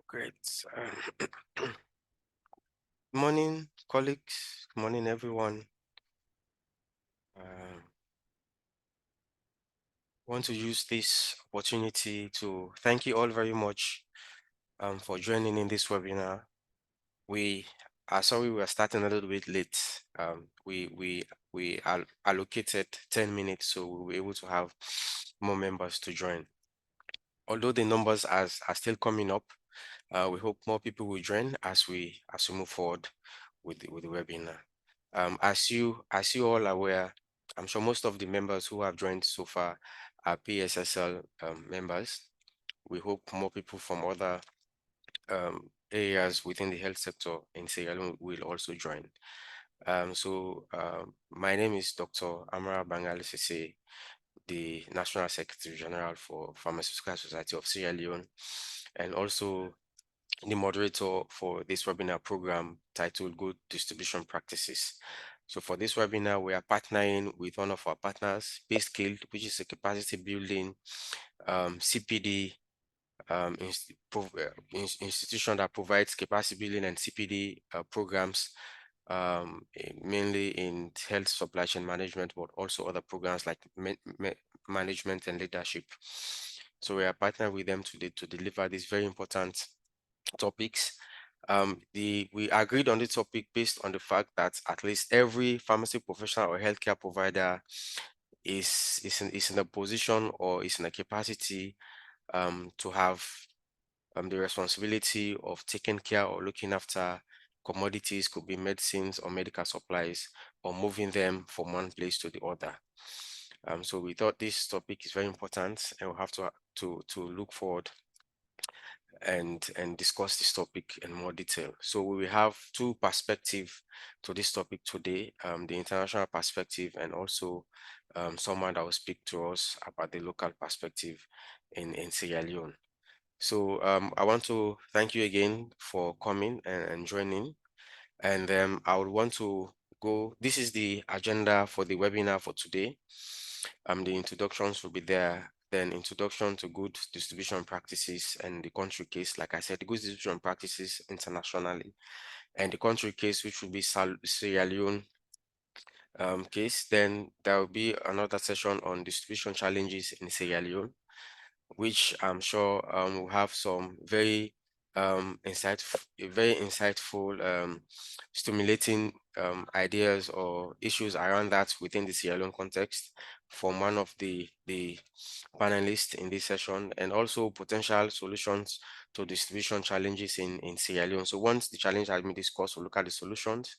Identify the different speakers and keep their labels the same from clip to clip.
Speaker 1: Great. Good morning, colleagues. Good morning, everyone. Want to use this opportunity to thank you all very much for joining in this webinar. We are sorry we are starting a little bit late. We allocated 10 minutes, so we were able to have more members to join. Although the numbers are still coming up, we hope more people will join as we move forward with the webinar. As you all are aware, I'm sure most of the members who have joined so far are PSSL members. We hope more people from other areas within the health sector in Sierra Leone will also join. My name is Dr. Amara Bangali Sese, the National Secretary General for Pharmaceutical Society of Sierra Leone, and also the moderator for this webinar program titled Good Distribution Practices. So for this webinar, we are partnering with one of our partners, Skilled, which is a capacity building CPD institution that provides capacity building and CPD programs mainly in health supply chain management, but also other programs like management and leadership. So we are partnering with them today to deliver these very important topics. We agreed on the topic based on the fact that at least every pharmacy professional or healthcare provider is in a position or is in a capacity to have the responsibility of taking care or looking after commodities, could be medicines or medical supplies, or moving them from one place to the other. So we thought this topic is very important, and we'll have to look forward and discuss this topic in more detail. So we will have two perspectives to this topic today, the international perspective and also someone that will speak to us about the local perspective in Sierra Leone. So I want to thank you again for coming and joining. And I would want to go, this is the agenda for the webinar for today. The introductions will be there, then introduction to good distribution practices and the country case, like I said, the good distribution practices internationally, and the country case, which will be Sierra Leone case. Then there will be another session on distribution challenges in Sierra Leone, which I'm sure will have some very insightful, stimulating ideas or issues around that within the Sierra Leone context from one of the panelists in this session, and also potential solutions to distribution challenges in Sierra Leone. So once the challenge has been discussed, we'll look at the solutions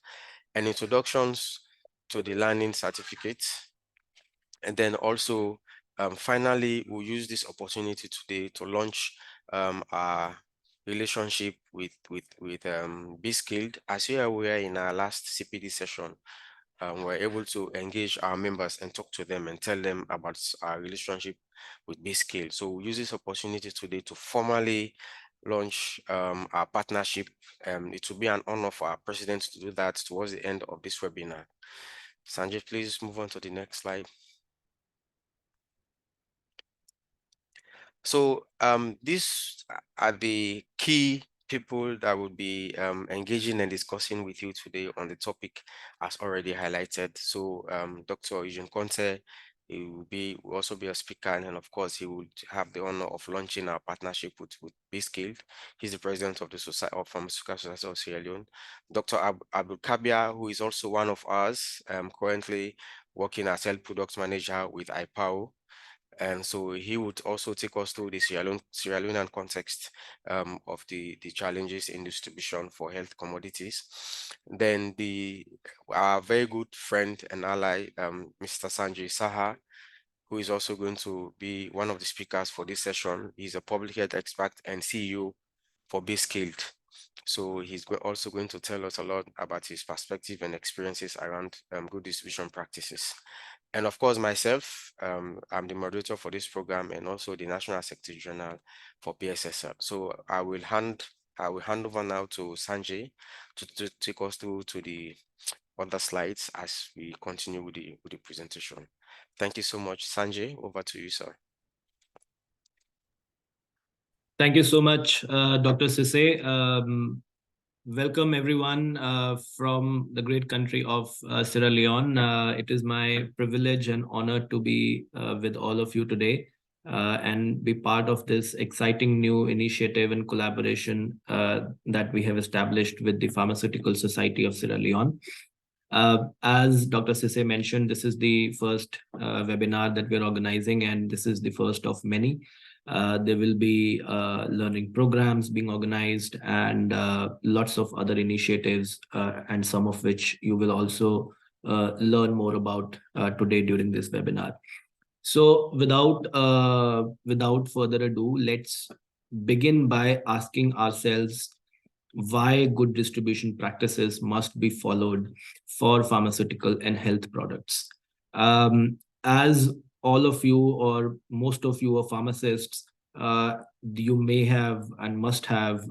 Speaker 1: and introductions to the learning certificates. And then also, finally, we'll use this opportunity today to launch our relationship with B-Skilled. As you are aware, in our last CPD session, we're able to engage our members and talk to them and tell them about our relationship with B-Skilled. So we'll use this opportunity today to formally launch our partnership. It will be an honor for our president to do that towards the end of this webinar. Sanjay, please move on to the next slide. So these are the key people that will be engaging and discussing with you today on the topic as already highlighted. So Dr. Eugene Conte, he will also be a speaker, and of course he would have the honor of launching our partnership with B-Skilled. He's the president of the Society of Pharmaceutical Society of Sierra Leone. Dr. Abdul Kabia, who is also one of us, currently working as health product manager with IPAO. And so he would also take us through the Sierra Leonean context of the challenges in distribution for health commodities. Then our very good friend and ally, Mr. Sanjay Saha, who is also going to be one of the speakers for this session. He's a public health expert and CEO for B-Skilled. So he's also going to tell us a lot about his perspective and experiences around good distribution practices. And of course, myself, I'm the moderator for this program and also the National Secretary General for PSSL. So I will hand over now to Sanjay to take us through to the other slides as we continue with the presentation. Thank you so much, Sanjay. Over to you, sir.
Speaker 2: Thank you so much, Dr. Sise. Welcome everyone from the great country of Sierra Leone. It is my privilege and honor to be with all of you today and be part of this exciting new initiative and collaboration that we have established with the Pharmaceutical Society of Sierra Leone. As Dr. Sise mentioned, this is the first webinar that we're organizing, and this is the first of many. There will be learning programs being organized and lots of other initiatives, and some of which you will also learn more about today during this webinar. So without further ado, let's begin by asking ourselves why good distribution practices must be followed for pharmaceutical and health products. As all of you or most of you are pharmacists, you may have and must have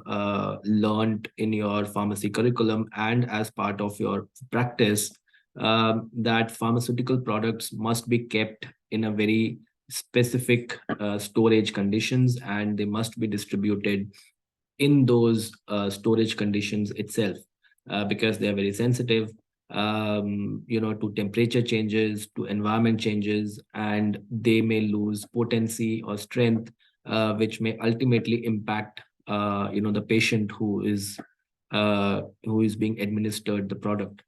Speaker 2: learned in your pharmacy curriculum and as part of your practice that pharmaceutical products must be kept in a very specific storage conditions, and they must be distributed in those storage conditions itself because they are very sensitive to temperature changes, to environment changes, and they may lose potency or strength, which may ultimately impact the patient who is being administered the product.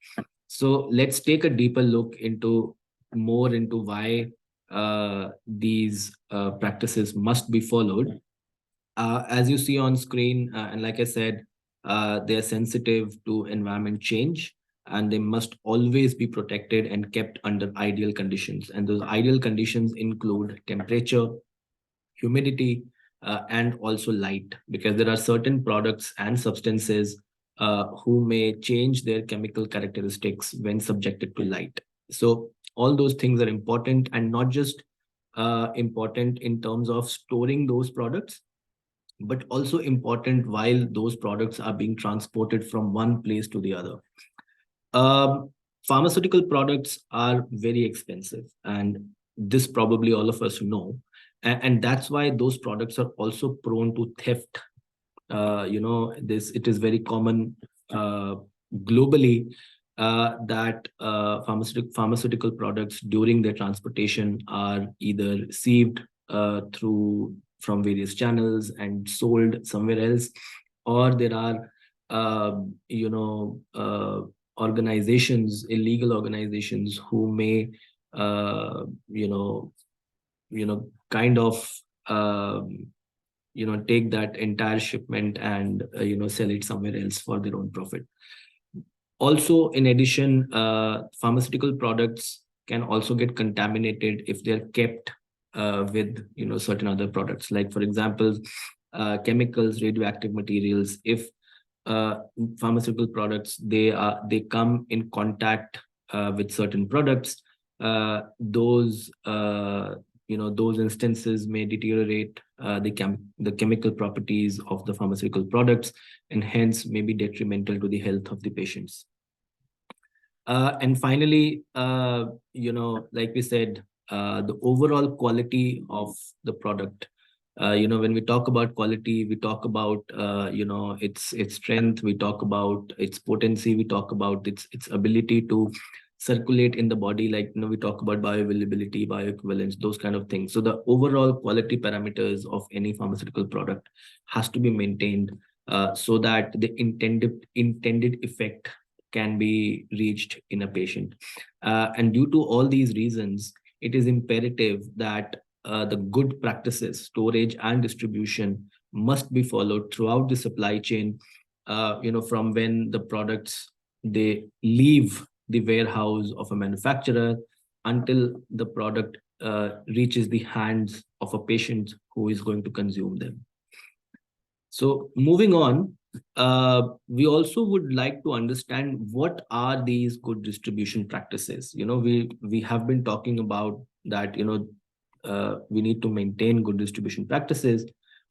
Speaker 2: So let's take a deeper look into more into why these practices must be followed. As you see on screen, and like I said, they are sensitive to environment change, and they must always be protected and kept under ideal conditions. And those ideal conditions include temperature, humidity, and also light, because there are certain products and substances who may change their chemical characteristics when subjected to light. So all those things are important, and not just important in terms of storing those products, but also important while those products are being transported from one place to the other. Pharmaceutical products are very expensive, and this probably all of us know. And that's why those products are also prone to theft. This it is very common globally that pharmaceutical products during their transportation are either received through from various channels and sold somewhere else, or there are organizations, illegal organizations, who may uh, you know kind of take that entire shipment and sell it somewhere else for their own profit. Also, in addition, pharmaceutical products can also get contaminated if they're kept with certain other products, like for example chemicals, radioactive materials. If uh, pharmaceutical products, they come in contact with certain products, those instances may deteriorate the chemical properties of the pharmaceutical products, and hence may be detrimental to the health of the patients. And finally, like we said, the overall quality of the product. When we talk about quality, we talk about its strength, we talk about its potency, we talk about its ability to circulate in the body. Like we talk about bioavailability, bioequivalence, those kind of things. So the overall quality parameters of any pharmaceutical product has to be maintained so that the intended effect can be reached in a patient. And due to all these reasons, it is imperative that the good practices, storage and distribution, must be followed throughout the supply chain. From when the products they leave the warehouse of a manufacturer until the product reaches the hands of a patient who is going to consume them. So moving on, we also would like to understand what are these good distribution practices. We have been talking about that. We need to maintain good distribution practices,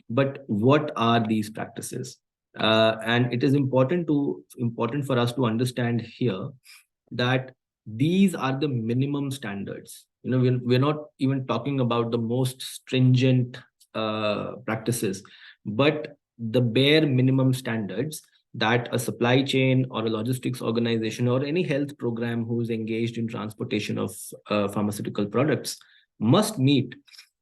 Speaker 2: but what are these practices? And it is important for us to understand here that these are the minimum standards. We're not even talking about the most stringent practices. but the bare minimum standards that a supply chain or a logistics organization or any health program who's engaged in transportation of pharmaceutical products must meet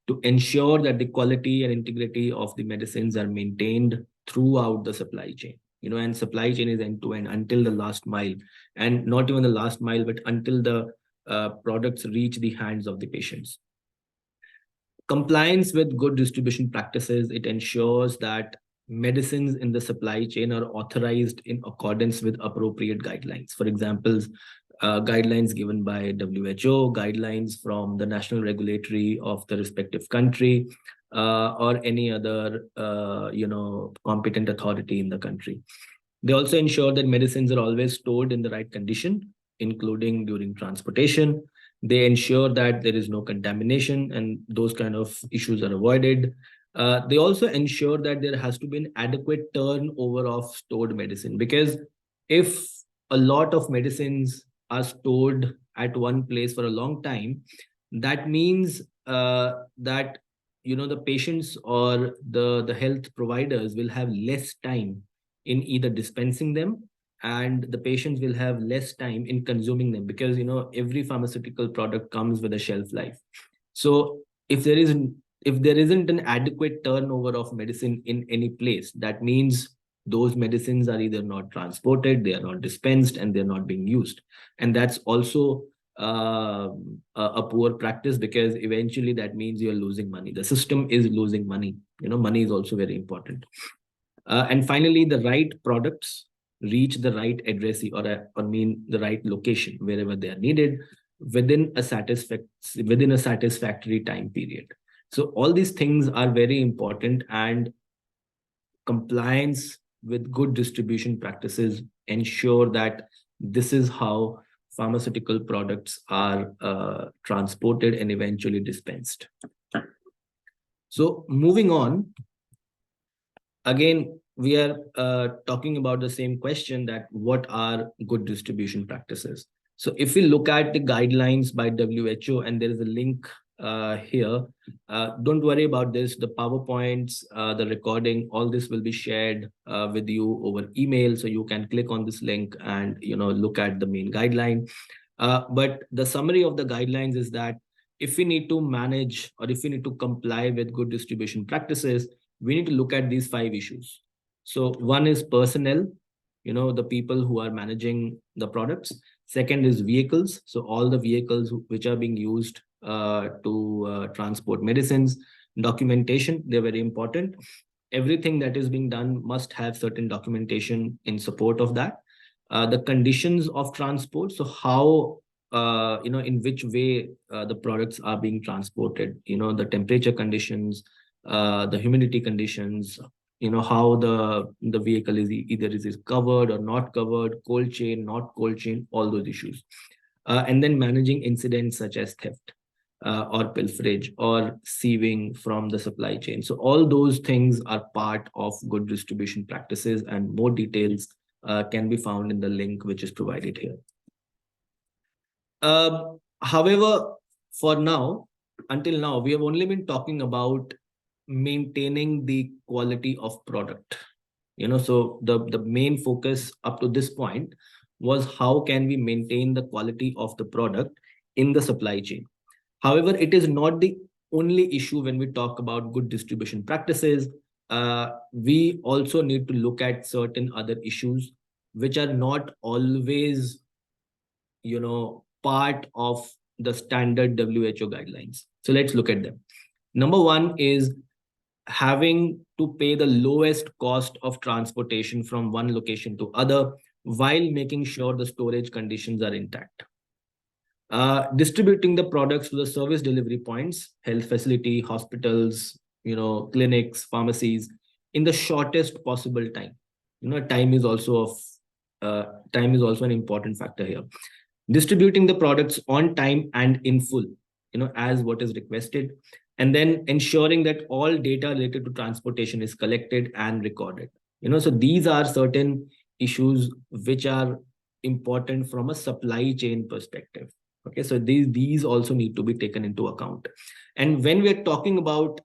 Speaker 2: to ensure that the quality and integrity of the medicines are maintained throughout the supply chain. And supply chain is end to end until the last mile, and not even the last mile, but until the products reach the hands of the patients. Compliance with good distribution practices, it ensures that medicines in the supply chain are authorized in accordance with appropriate guidelines. For example, guidelines given by WHO, guidelines from the national regulatory of the respective country, or any other competent authority in the country. They also ensure that medicines are always stored in the right condition, including during transportation. They ensure that there is no contamination and those kind of issues are avoided. They also ensure that there has to be an adequate turnover of stored medicine, because if a lot of medicines are stored at one place for a long time, that means that the patients or the health providers will have less time in either dispensing them, and the patients will have less time in consuming them, because every pharmaceutical product comes with a shelf life. So if there isn't an adequate turnover of medicine in any place, that means those medicines are either not transported, they are not dispensed, and they're not being used. And that's also a poor practice, because eventually that means you're losing money. The system is losing money. Money is also very important. And finally, the right products reach the right address, or mean the right location wherever they are needed within a satisfactory time period. So all these things are very important, and compliance with good distribution practices ensure that this is how pharmaceutical products are transported and eventually dispensed. So moving on, again, we are talking about the same question, that what are good distribution practices. So if we look at the guidelines by WHO, and there is a link here, don't worry about this. The PowerPoints, the recording, all this will be shared with you over email, so you can click on this link and look at the main guideline. But the summary of the guidelines is that if we need to manage, or if we need to comply with good distribution practices, we need to look at these 5 issues. So one is personnel, the people who are managing the products. Second is vehicles, so all the vehicles which are being used to transport medicines. Documentation, they're very important. Everything that is being done must have certain documentation in support of that. The conditions of transport, so how in which way the products are being transported, the temperature conditions, the humidity conditions, how the vehicle is either is it covered or not covered, cold chain, not cold chain, all those issues. And then managing incidents such as theft, or pilferage, or sieving from the supply chain. So all those things are part of good distribution practices, and more details can be found in the link which is provided here. However, for now, until now, we have only been talking about maintaining the quality of product. So the main focus up to this point was how can we maintain the quality of the product in the supply chain. However, it is not the only issue when we talk about good distribution practices. We also need to look at certain other issues which are not always part of the standard WHO guidelines. So let's look at them. Number one is having to pay the lowest cost of transportation from one location to other, while making sure the storage conditions are intact. Distributing the products to the service delivery points, health facility, hospitals, clinics, pharmacies, in the shortest possible time. Time is also an important factor here. Distributing the products on time and in full, as what is requested, and then ensuring that all data related to transportation is collected and recorded. So these are certain issues which are important from a supply chain perspective. Okay, so these also need to be taken into account. And when we're talking about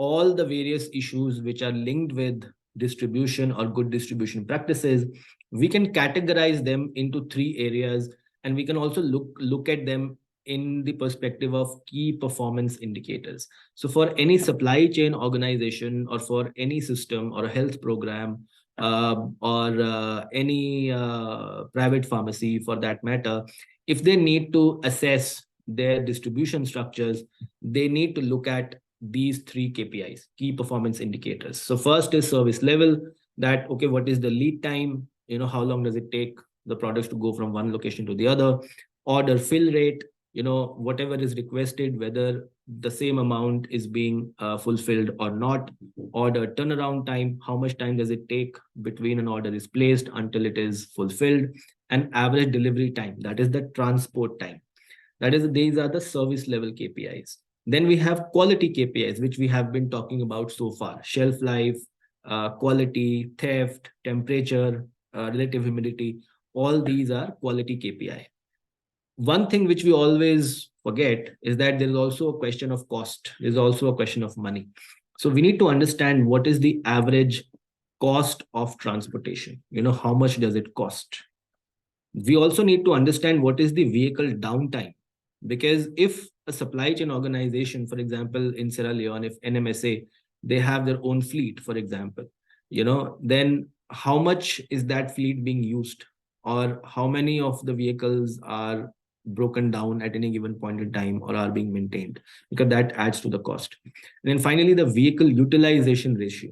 Speaker 2: all the various issues which are linked with distribution or good distribution practices, we can categorize them into three areas, and we can also look at them in the perspective of key performance indicators. So for any supply chain organization, or for any system or a health program, or any private pharmacy for that matter, if they need to assess their distribution structures, they need to look at these three KPIs, key performance indicators. So first is service level, that okay, what is the lead time? How long does it take the products to go from one location to the other? Order fill rate, whatever is requested, whether the same amount is being fulfilled or not. Order turnaround time, how much time does it take between an order is placed until it is fulfilled? And average delivery time, that is the transport time. That is, these are the service level KPIs. Then we have quality KPIs, which we have been talking about so far: shelf life, quality, theft, temperature, relative humidity. All these are quality KPI. One thing which we always forget is that there is also a question of cost. There's also a question of money. So we need to understand what is the average cost of transportation. How much does it cost? We also need to understand what is the vehicle downtime, because if a supply chain organization, for example in Sierra Leone, if NMSA, they have their own fleet, for example, then how much is that fleet being used, or how many of the vehicles are broken down at any given point in time or are being maintained, because that adds to the cost. And then finally, the vehicle utilization ratio.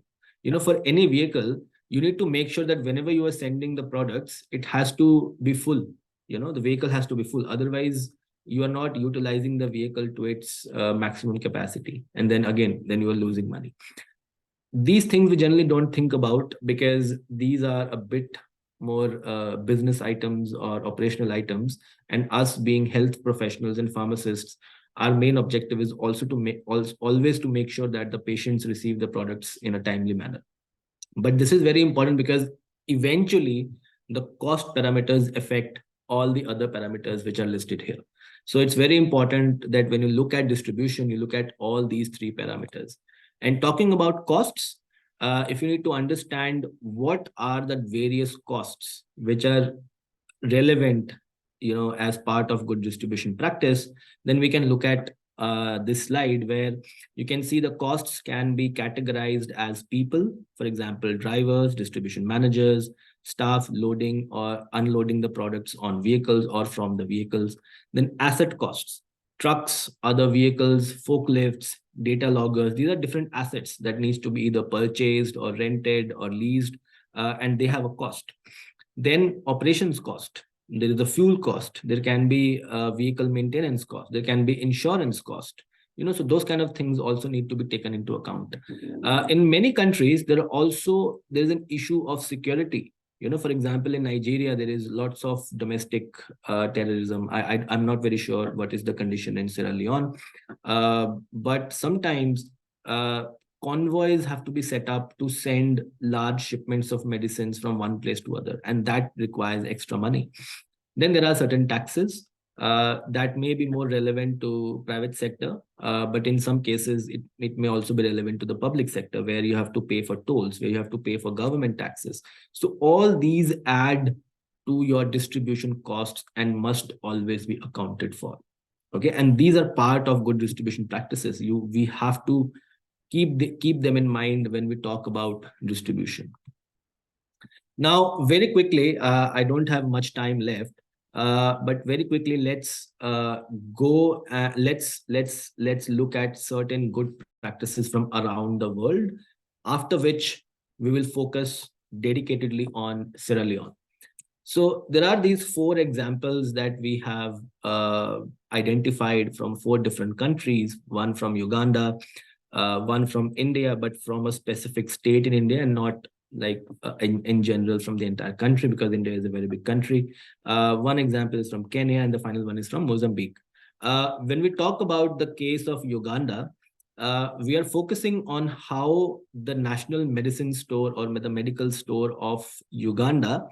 Speaker 2: For any vehicle, you need to make sure that whenever you are sending the products, it has to be full. The vehicle has to be full, otherwise you are not utilizing the vehicle to its maximum capacity, and then again, then you are losing money. These things we generally don't think about, because these are a bit more business items or operational items, and us being health professionals and pharmacists, our main objective is also to make, always to make sure that the patients receive the products in a timely manner. But this is very important, because eventually the cost parameters affect all the other parameters which are listed here. So it's very important that when you look at distribution, you look at all these three parameters. And talking about costs, if you need to understand what are the various costs which are relevant, as part of good distribution practice, then we can look at this slide, where you can see the costs can be categorized as people, for example drivers, distribution managers, staff loading or unloading the products on vehicles or from the vehicles. Then asset costs: trucks, other vehicles, forklifts, data loggers. These are different assets that needs to be either purchased or rented or leased, and they have a cost. Then operations cost, there is the fuel cost, there can be vehicle maintenance cost, there can be insurance cost. So those kind of things also need to be taken into account. In many countries, there's an issue of security. For example, in Nigeria, there is lots of domestic terrorism. I'm not very sure what is the condition in Sierra Leone, but sometimes convoys have to be set up to send large shipments of medicines from one place to other, and that requires extra money. Then there are certain taxes that may be more relevant to private sector, but in some cases it may also be relevant to the public sector, where you have to pay for tolls, where you have to pay for government taxes. So all these add to your distribution costs and must always be accounted for. Okay, and these are part of good distribution practices. We have to keep them in mind when we talk about distribution. Now, very quickly, I don't have much time left, but very quickly, let's go. Let's look at certain good practices from around the world. After which, we will focus dedicatedly on Sierra Leone. So there are these four examples that we have identified from four different countries. One from Uganda, one from India, but from a specific state in India, and not like in general from the entire country, because India is a very big country. One example is from Kenya, and the final one is from Mozambique. When we talk about the case of Uganda, we are focusing on how the National Medicine Store, or the medical store of Uganda,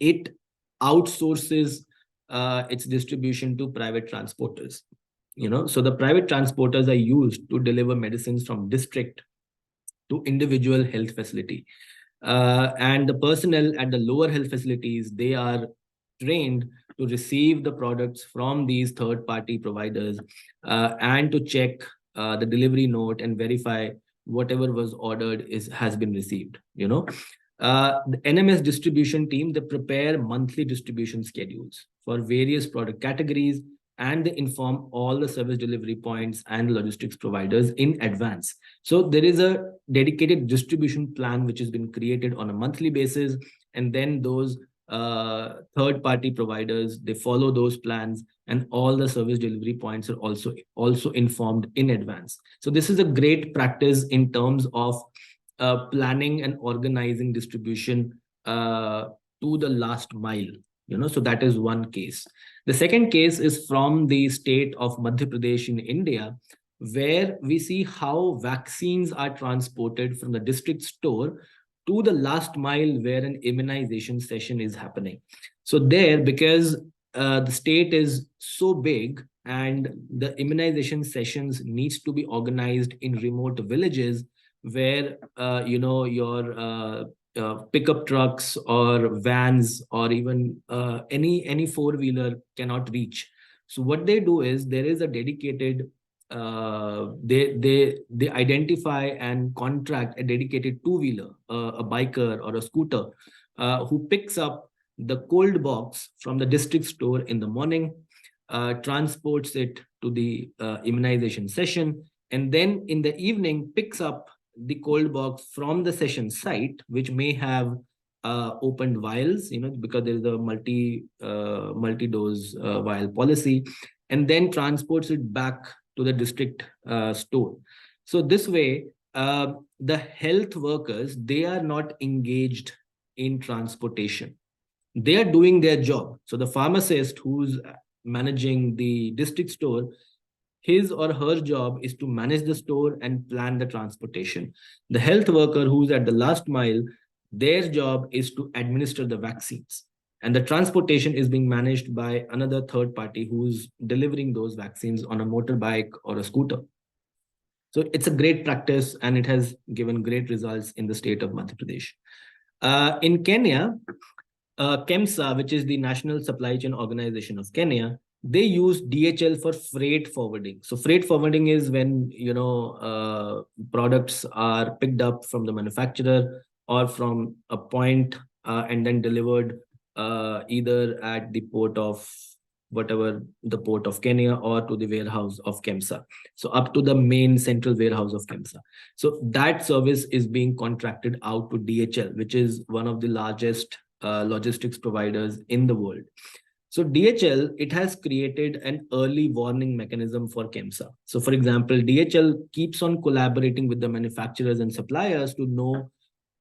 Speaker 2: it outsources its distribution to private transporters. So the private transporters are used to deliver medicines from district to individual health facility. And the personnel at the lower health facilities, they are trained to receive the products from these third party providers, and to check the delivery note and verify whatever was ordered is has been received. The NMS distribution team, they prepare monthly distribution schedules for various product categories, and they inform all the service delivery points and logistics providers in advance. So there is a dedicated distribution plan which has been created on a monthly basis, and then those third party providers, they follow those plans, and all the service delivery points are also informed in advance. So this is a great practice in terms of planning and organizing distribution to the last mile. So that is one case. The second case is from the state of Madhya Pradesh in India, where we see how vaccines are transported from the district store to the last mile where an immunization session is happening. So there, because the state is so big and the immunization sessions needs to be organized in remote villages where your pickup trucks or vans or even any four wheeler cannot reach. So what they do is there is a dedicated they identify and contract a dedicated two wheeler, a biker or a scooter, who picks up the cold box from the district store in the morning, transports it to the immunization session, and then in the evening picks up the cold box from the session site, which may have opened vials, because there is a multi dose vial policy, and then transports it back to the district store. So this way, the health workers, they are not engaged in transportation. They are doing their job. So the pharmacist who's managing the district store, his or her job is to manage the store and plan the transportation. The health worker who's at the last mile, their job is to administer the vaccines. And the transportation is being managed by another third party who's delivering those vaccines on a motorbike or a scooter. So it's a great practice and it has given great results in the state of Madhya Pradesh. In Kenya, KEMSA, which is the National Supply Chain Organization of Kenya, they use DHL for freight forwarding. So freight forwarding is when products are picked up from the manufacturer or from a point and then delivered either at the port of whatever the port of Kenya or to the warehouse of KEMSA. So up to the main central warehouse of KEMSA. So that service is being contracted out to DHL, which is one of the largest logistics providers in the world. So DHL, it has created an early warning mechanism for KEMSA. So for example, DHL keeps on collaborating with the manufacturers and suppliers to know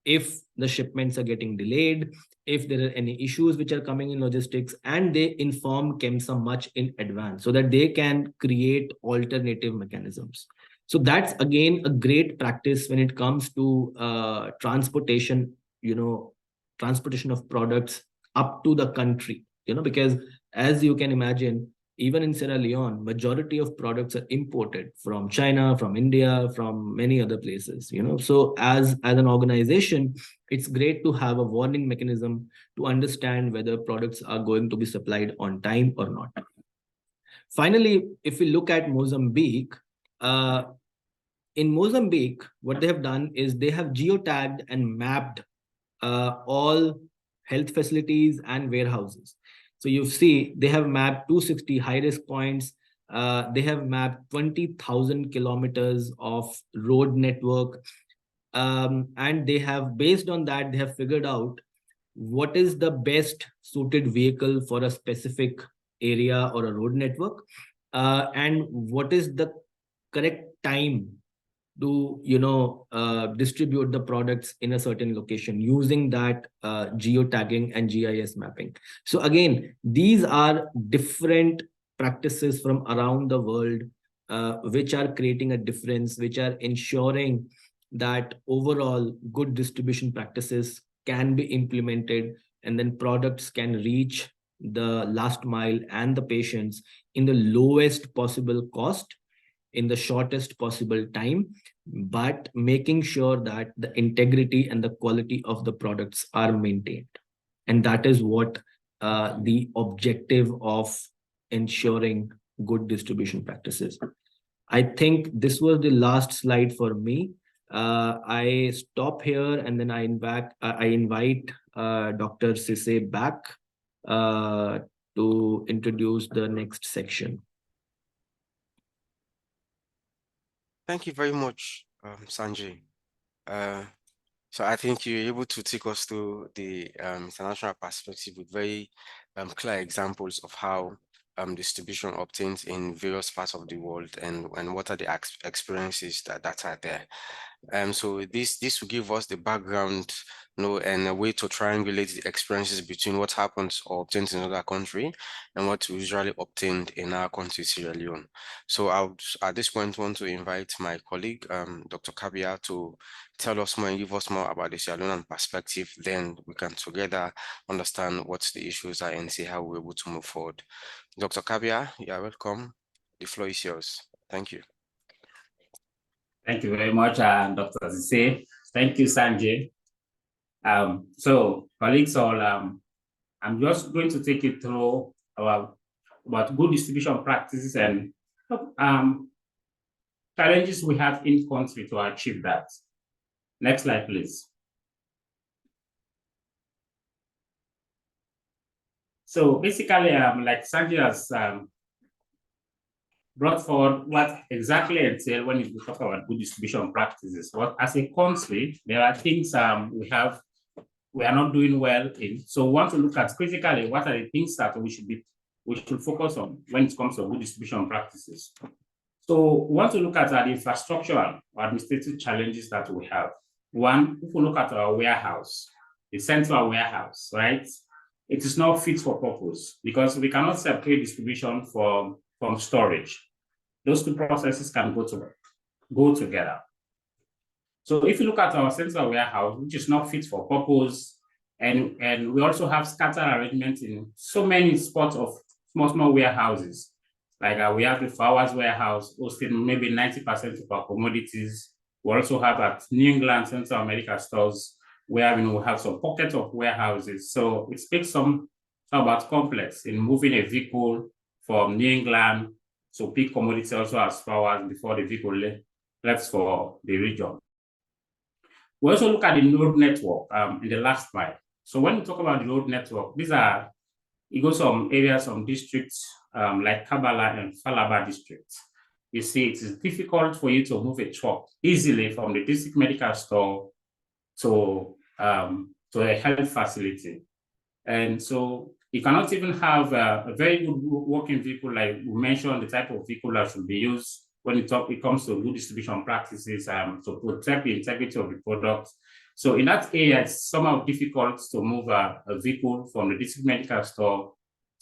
Speaker 2: if the shipments are getting delayed, if there are any issues which are coming in logistics, and they inform KEMSA much in advance so that they can create alternative mechanisms. So that's again a great practice when it comes to transportation, transportation of products up to the country, because as you can imagine, even in Sierra Leone, majority of products are imported from China, from India, from many other places. So as an organization, it's great to have a warning mechanism to understand whether products are going to be supplied on time or not. Finally, if we look at Mozambique, in Mozambique, what they have done is they have geotagged and mapped all health facilities and warehouses. So you see, they have mapped 260 high-risk points. They have mapped 20,000 kilometers of road network. And they have, based on that, they have figured out what is the best suited vehicle for a specific area or a road network, and what is the correct time to distribute the products in a certain location using that geotagging and GIS mapping. So again, these are different practices from around the world, which are creating a difference, which are ensuring that overall good distribution practices can be implemented, and then products can reach the last mile and the patients in the lowest possible cost, in the shortest possible time, but making sure that the integrity and the quality of the products are maintained. And that is what the objective of ensuring good distribution practices. I think this was the last slide for me. I stop here and then I invite Dr. Sise back to introduce the next section.
Speaker 1: Thank you very much, Sanjay. So I think you're able to take us through the international perspective with very clear examples of how distribution obtains in various parts of the world, and what are the experiences that are there. So this will give us the background, and a way to triangulate the experiences between what happens or obtains in another country and what we usually obtained in our country, Sierra Leone. So I would, at this point, want to invite my colleague, Dr. Kabia, to tell us more and give us more about the Sierra Leonean perspective. Then we can together understand what the issues are and see how we're able to move forward. Dr. Kabia, you are welcome. The floor is yours. Thank you.
Speaker 3: Thank you very much, Dr. Zise. Thank you, Sanjay. So, colleagues, I'm just going to take you through about good distribution practices and challenges we have in country to achieve that. Next slide, please. So basically, like Sanjay has brought forward what exactly entail when you talk about good distribution practices. Well, as a country, there are things we are not doing well in. So we want to look at critically what are the things that we should focus on when it comes to good distribution practices. So we want to look at the infrastructural or administrative challenges that we have. One, if we look at our warehouse, the central warehouse, right? It is not fit for purpose because we cannot separate distribution from storage. Those two processes can go together. So if you look at our central warehouse, which is not fit for purpose, and we also have scattered arrangements in so many spots of small warehouses. Like we have the Flowers warehouse hosting maybe 90% of our commodities. We also have at New England, Central America stores where we have some pockets of warehouses. So it speaks about complex in moving a vehicle from New England to pick commodities also as Flowers before the vehicle left for the region. We also look at the road network in the last mile. So when we talk about the road network, it goes some areas, some districts like Kabala and Falaba districts. You see, it is difficult for you to move a truck easily from the district medical store to a health facility. And so you cannot even have a very good working vehicle, like we mentioned, the type of vehicle that should be used when it comes to good distribution practices to protect the integrity of the product. So in that area, it's somehow difficult to move a vehicle from the district medical store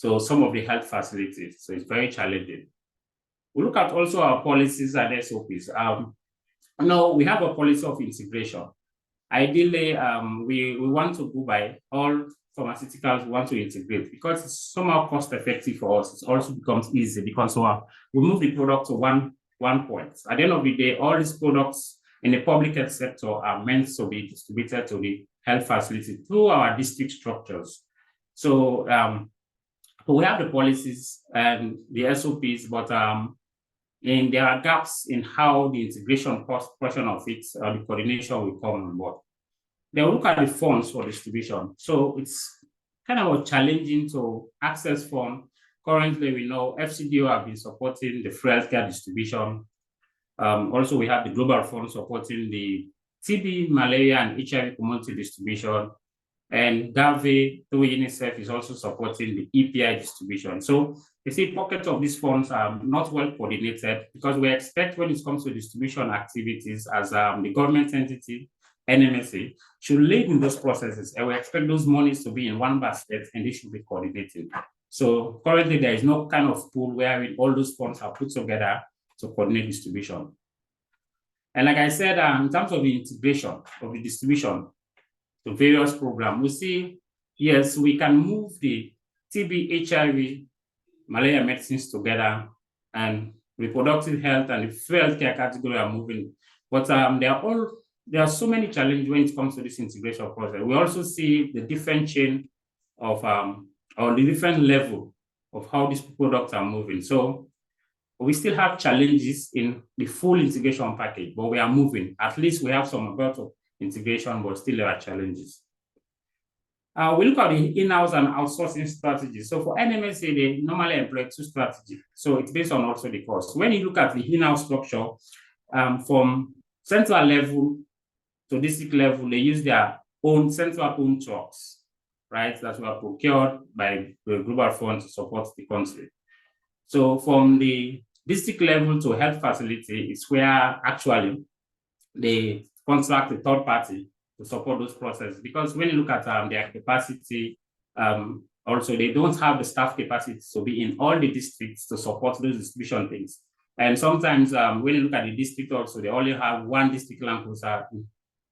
Speaker 3: to some of the health facilities. So it's very challenging. We look at also our policies and SOPs. We have a policy of integration. Ideally, we want to go by all pharmaceuticals want to integrate because it's somehow cost effective for us. It also becomes easy because we move the product to one point. At the end of the day, all these products in the public health sector are meant to be distributed to the health facility through our district structures. So we have the policies and the SOPs, but there are gaps in how the integration portion of it or the coordination will come on board. Then we look at the funds for distribution. So it's kind of challenging to access funds. Currently, we know FCDO have been supporting the free healthcare distribution. Also, we have the Global Fund supporting the TB, malaria, and HIV community distribution. And Gavi, through UNICEF, is also supporting the EPI distribution. So you see, pockets of these funds are not well coordinated because we expect when it comes to distribution activities as the government entity, NMSA, should lead in those processes. And we expect those monies to be in one basket and they should be coordinated. So currently, there is no kind of pool where all those funds are put together to coordinate distribution. And like I said, in terms of the integration of the distribution to various programs, we see, yes, we can move the TB, HIV, malaria medicines together, and reproductive health and the healthcare category are moving. But there are so many challenges when it comes to this integration process. We also see the different chain of or the different level of how these products are moving. So we still have challenges in the full integration package, but we are moving. At least we have some amount of integration, but still there are challenges. We look at the in-house and outsourcing strategies. So for NMSA, they normally employ two strategies. So it's based on also the cost. When you look at the in-house structure, from central level to district level, they use their own central owned trucks, right? That were procured by the Global Fund to support the country. So from the district level to health facility is where actually they contract a third party to support those processes. Because when you look at their capacity, also they don't have the staff capacity to be in all the districts to support those distribution things. And sometimes when you look at the district also, they only have one district land closer,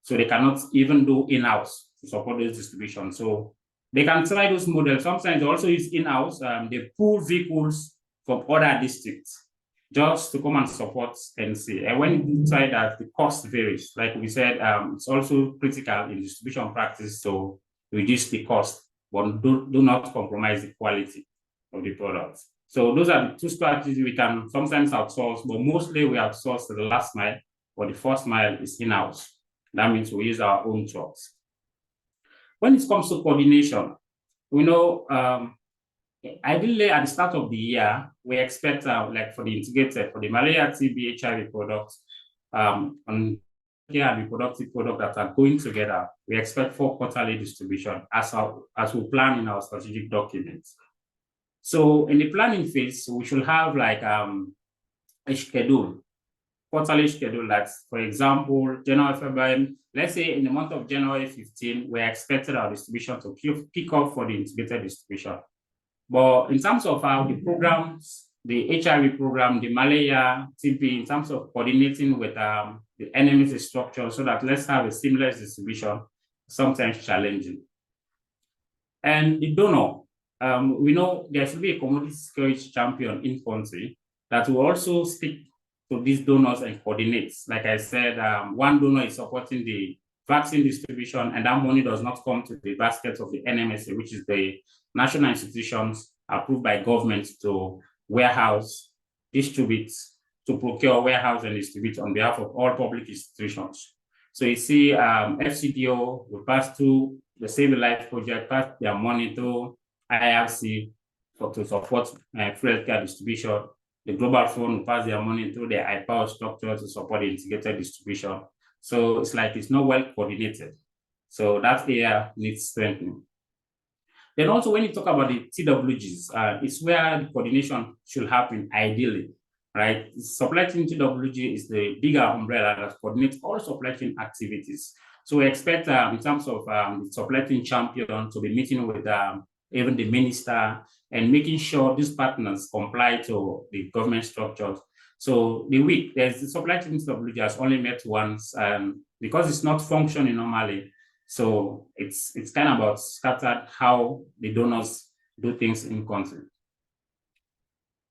Speaker 3: so they cannot even do in-house to support those distributions. So they can try those models. Sometimes they also use in-house. They pull vehicles from other districts just to come and support NC. And when you try that, the cost varies. Like we said, it's also critical in distribution practice to reduce the cost, but do not compromise the quality of the products. So those are the two strategies we can sometimes outsource, but mostly we outsource to the last mile, but the first mile is in-house. That means we use our own trucks. When it comes to coordination, we know ideally at the start of the year, we expect like for the integrated, for the malaria, TB, HIV products, and reproductive products that are going together, we expect 4 quarterly distribution as we plan in our strategic documents. So in the planning phase, we should have like a schedule, quarterly schedule that, for example, January, February, let's say in the month of January 15, we expected our distribution to kick off for the integrated distribution. But in terms of how the programs, the HIV program, the malaria, TB, in terms of coordinating with the NMSA structure so that let's have a seamless distribution, sometimes challenging. And the donor, we know there should be a commodity security champion in country that will also speak to these donors and coordinate. Like I said, one donor is supporting the vaccine distribution, and that money does not come to the basket of the NMSA, which is the national institutions approved by government to warehouse, distribute, to procure, warehouse, and distribute on behalf of all public institutions. So you see FCDO will pass through the Save a Life project, pass their money to IRC to support free healthcare distribution. The Global Fund will pass their money through their IPOWER structure to support the integrated distribution. So it's like it's not well coordinated. So that area needs strengthening. Then also when you talk about the TWGs, it's where the coordination should happen ideally, right? Supply chain TWG is the bigger umbrella that coordinates all supply chain activities. So we expect in terms of the supply chain champion to be meeting with even the minister and making sure these partners comply to the government structures. So the supply chain TWG has only met once because it's not functioning normally. So it's kind of about scattered how the donors do things in country.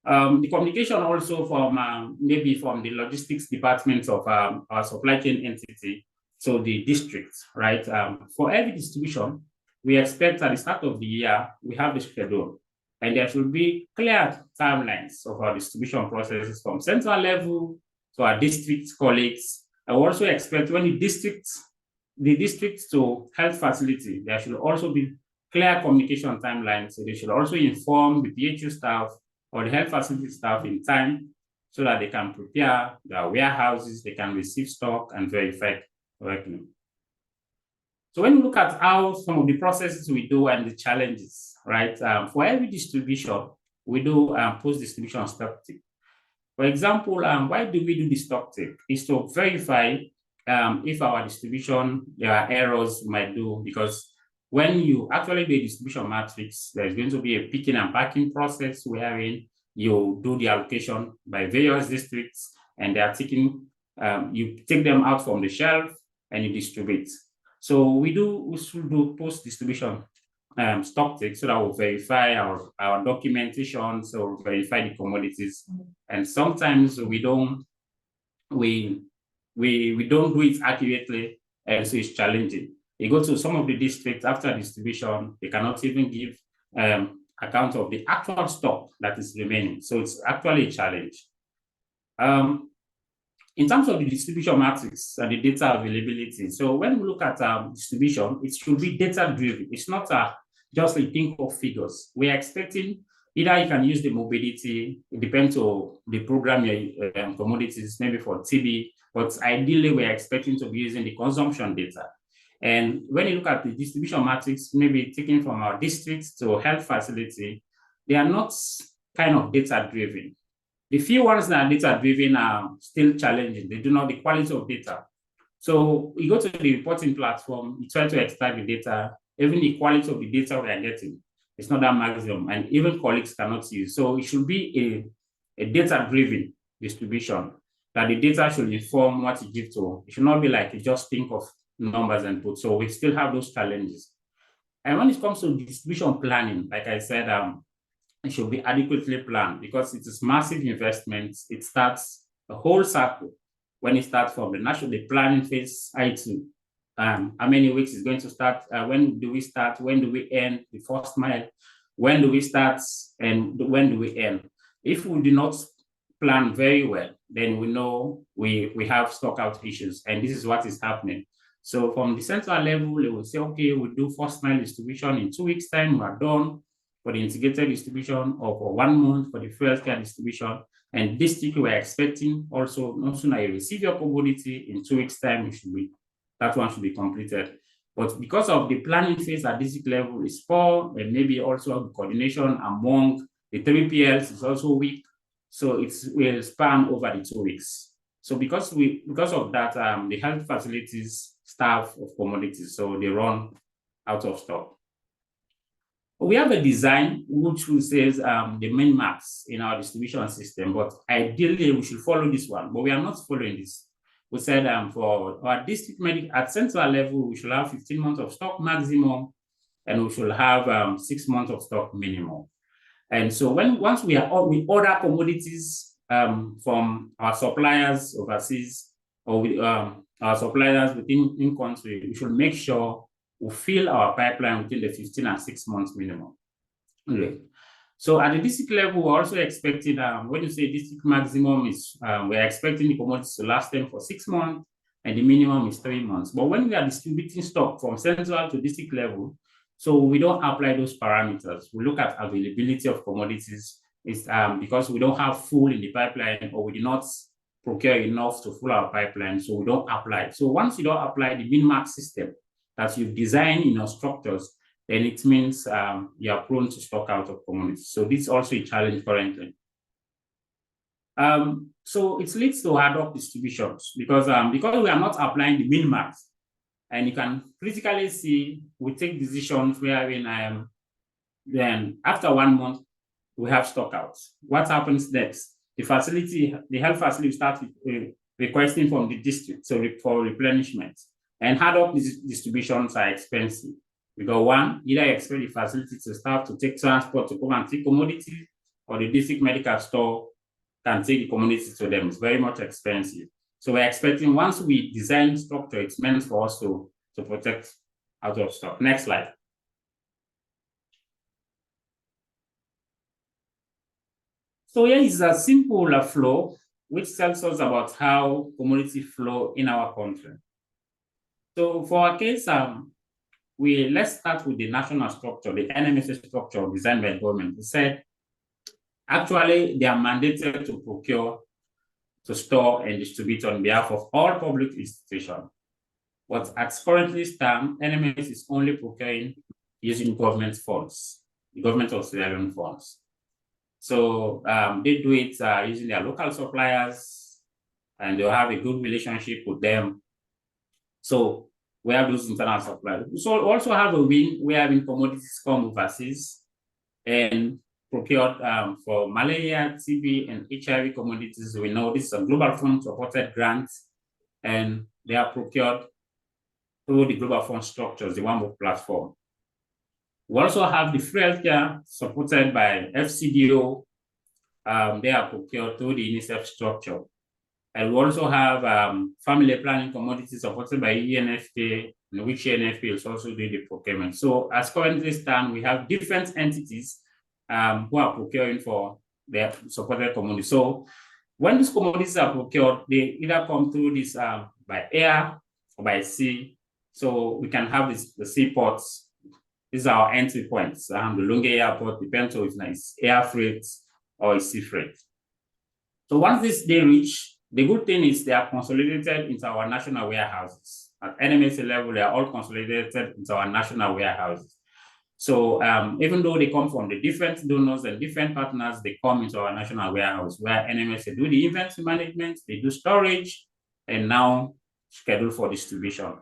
Speaker 3: The communication also from maybe from the logistics department of our supply chain entity to the districts, right? For every distribution, we expect at the start of the year, we have the schedule, and there should be clear timelines of our distribution processes from central level to our district colleagues. I also expect when the districts to health facility, there should also be clear communication timelines. So they should also inform the PHU staff or the health facility staff in time so that they can prepare their warehouses, they can receive stock and verify correctly. So when you look at how some of the processes we do and the challenges, right? For every distribution, we do post-distribution stock take. For example, why do we do the stock take? Is to verify if our distribution, there are errors we might do, because when you actually do a distribution matrix, there's going to be a picking and packing process wherein you do the allocation by various districts and they are taking, you take them out from the shelf and you distribute. So we should do post-distribution stock take so that we'll verify our documentation, so we'll verify the commodities. And sometimes we don't do it accurately, and so it's challenging. You go to some of the districts after distribution, they cannot even give account of the actual stock that is remaining. So it's actually a challenge. In terms of the distribution matrix and the data availability, so when we look at distribution, it should be data-driven. It's not just a think of figures. We are expecting either you can use the mobility, it depends on the program, your commodities, maybe for TB, but ideally we are expecting to be using the consumption data. And when you look at the distribution matrix, maybe taken from our districts to health facility, they are not kind of data-driven. The few ones that are data-driven are still challenging. They do not the quality of data. So you go to the reporting platform, you try to extract the data, even the quality of the data we are getting, it's not that maximum, and even colleagues cannot use. So it should be a data-driven distribution, that the data should inform what you give to. It should not be like you just think of numbers and put. So we still have those challenges. And when it comes to distribution planning, like I said, it should be adequately planned because it is massive investments. It starts a whole cycle when it starts from the planning phase, I2. How many weeks is going to start? When do we start? When do we end the first mile? When do we start and when do we end? If we do not plan very well, then we know we have stock out issues, and this is what is happening. So from the central level, they will say, okay, we'll do first mile distribution in 2 weeks' time, we're done for the integrated distribution, or for 1 month for the fuel care distribution. And district, we're expecting also, no sooner you receive your commodity, in 2 weeks' time, that one should be completed. But because of the planning phase at district level is poor, and maybe also the coordination among the 3PLs is also weak, so it will span over the 2 weeks. So because of that, the health facilities staff of commodities, so they run out of stock. We have a design which says the main max in our distribution system, but ideally we should follow this one, but we are not following this. We said for our district medic at central level, we should have 15 months of stock maximum, and we should have 6 months of stock minimum. And so once we order commodities from our suppliers overseas, or with our suppliers within in country, we should make sure we fill our pipeline within the 15 and 6 months minimum. Okay. So at the district level, we're also expecting, when you say district maximum is, we're expecting the commodities to last them for 6 months, and the minimum is 3 months. But when we are distributing stock from central to district level, so we don't apply those parameters. We look at availability of commodities. It's because we don't have full in the pipeline, or we do not procure enough to fill our pipeline, so we don't apply. So once you don't apply the min-max system that you've designed in your structures, then it means you are prone to stock out of commodities. So this is also a challenge currently. So it leads to ad hoc distributions because we are not applying the min-max. And you can critically see we take decisions where then after 1 month, we have stock outs. What happens next? The health facility starts requesting from the district for replenishment. And ad hoc distributions are expensive. Because one, either you expect the facility to staff to take transport to come and take commodities, or the district medical store can take the commodities to them. It's very much expensive. So we're expecting once we design structure, it's meant for us to protect out of stock. Next slide. So here is a simple flow which tells us about how commodity flow in our country. So for our case, let's start with the national structure, the NMSA structure designed by the government. It said, actually, they are mandated to procure, to store, and distribute on behalf of all public institutions. But as currently stand, NMS is only procuring using government funds, the government of Sierra Leone funds. So they do it using their local suppliers, and they'll have a good relationship with them. So we have those internal suppliers. So we also have a wing where commodities come overseas and procured for malaria, TB, and HIV commodities. We know this is a Global Fund supported grant, and they are procured through the Global Fund structures, the One Book platform. We also have the free healthcare supported by FCDO. They are procured through the UNICEF structure. And we also have family planning commodities supported by ENFP, in which ENFP is also doing the procurement. So as currently stand, we have different entities who are procuring for their supported commodities. So when these commodities are procured, they either come through this by air or by sea. So we can have the seaports. These are our entry points. The Lunge Airport depends on if it's air freight or sea freight. So once they reach, the good thing is they are consolidated into our national warehouses. At NMSA level, they are all consolidated into our national warehouses. So even though they come from the different donors and different partners, they come into our national warehouse where NMSA do the inventory management, they do storage, and now schedule for distribution.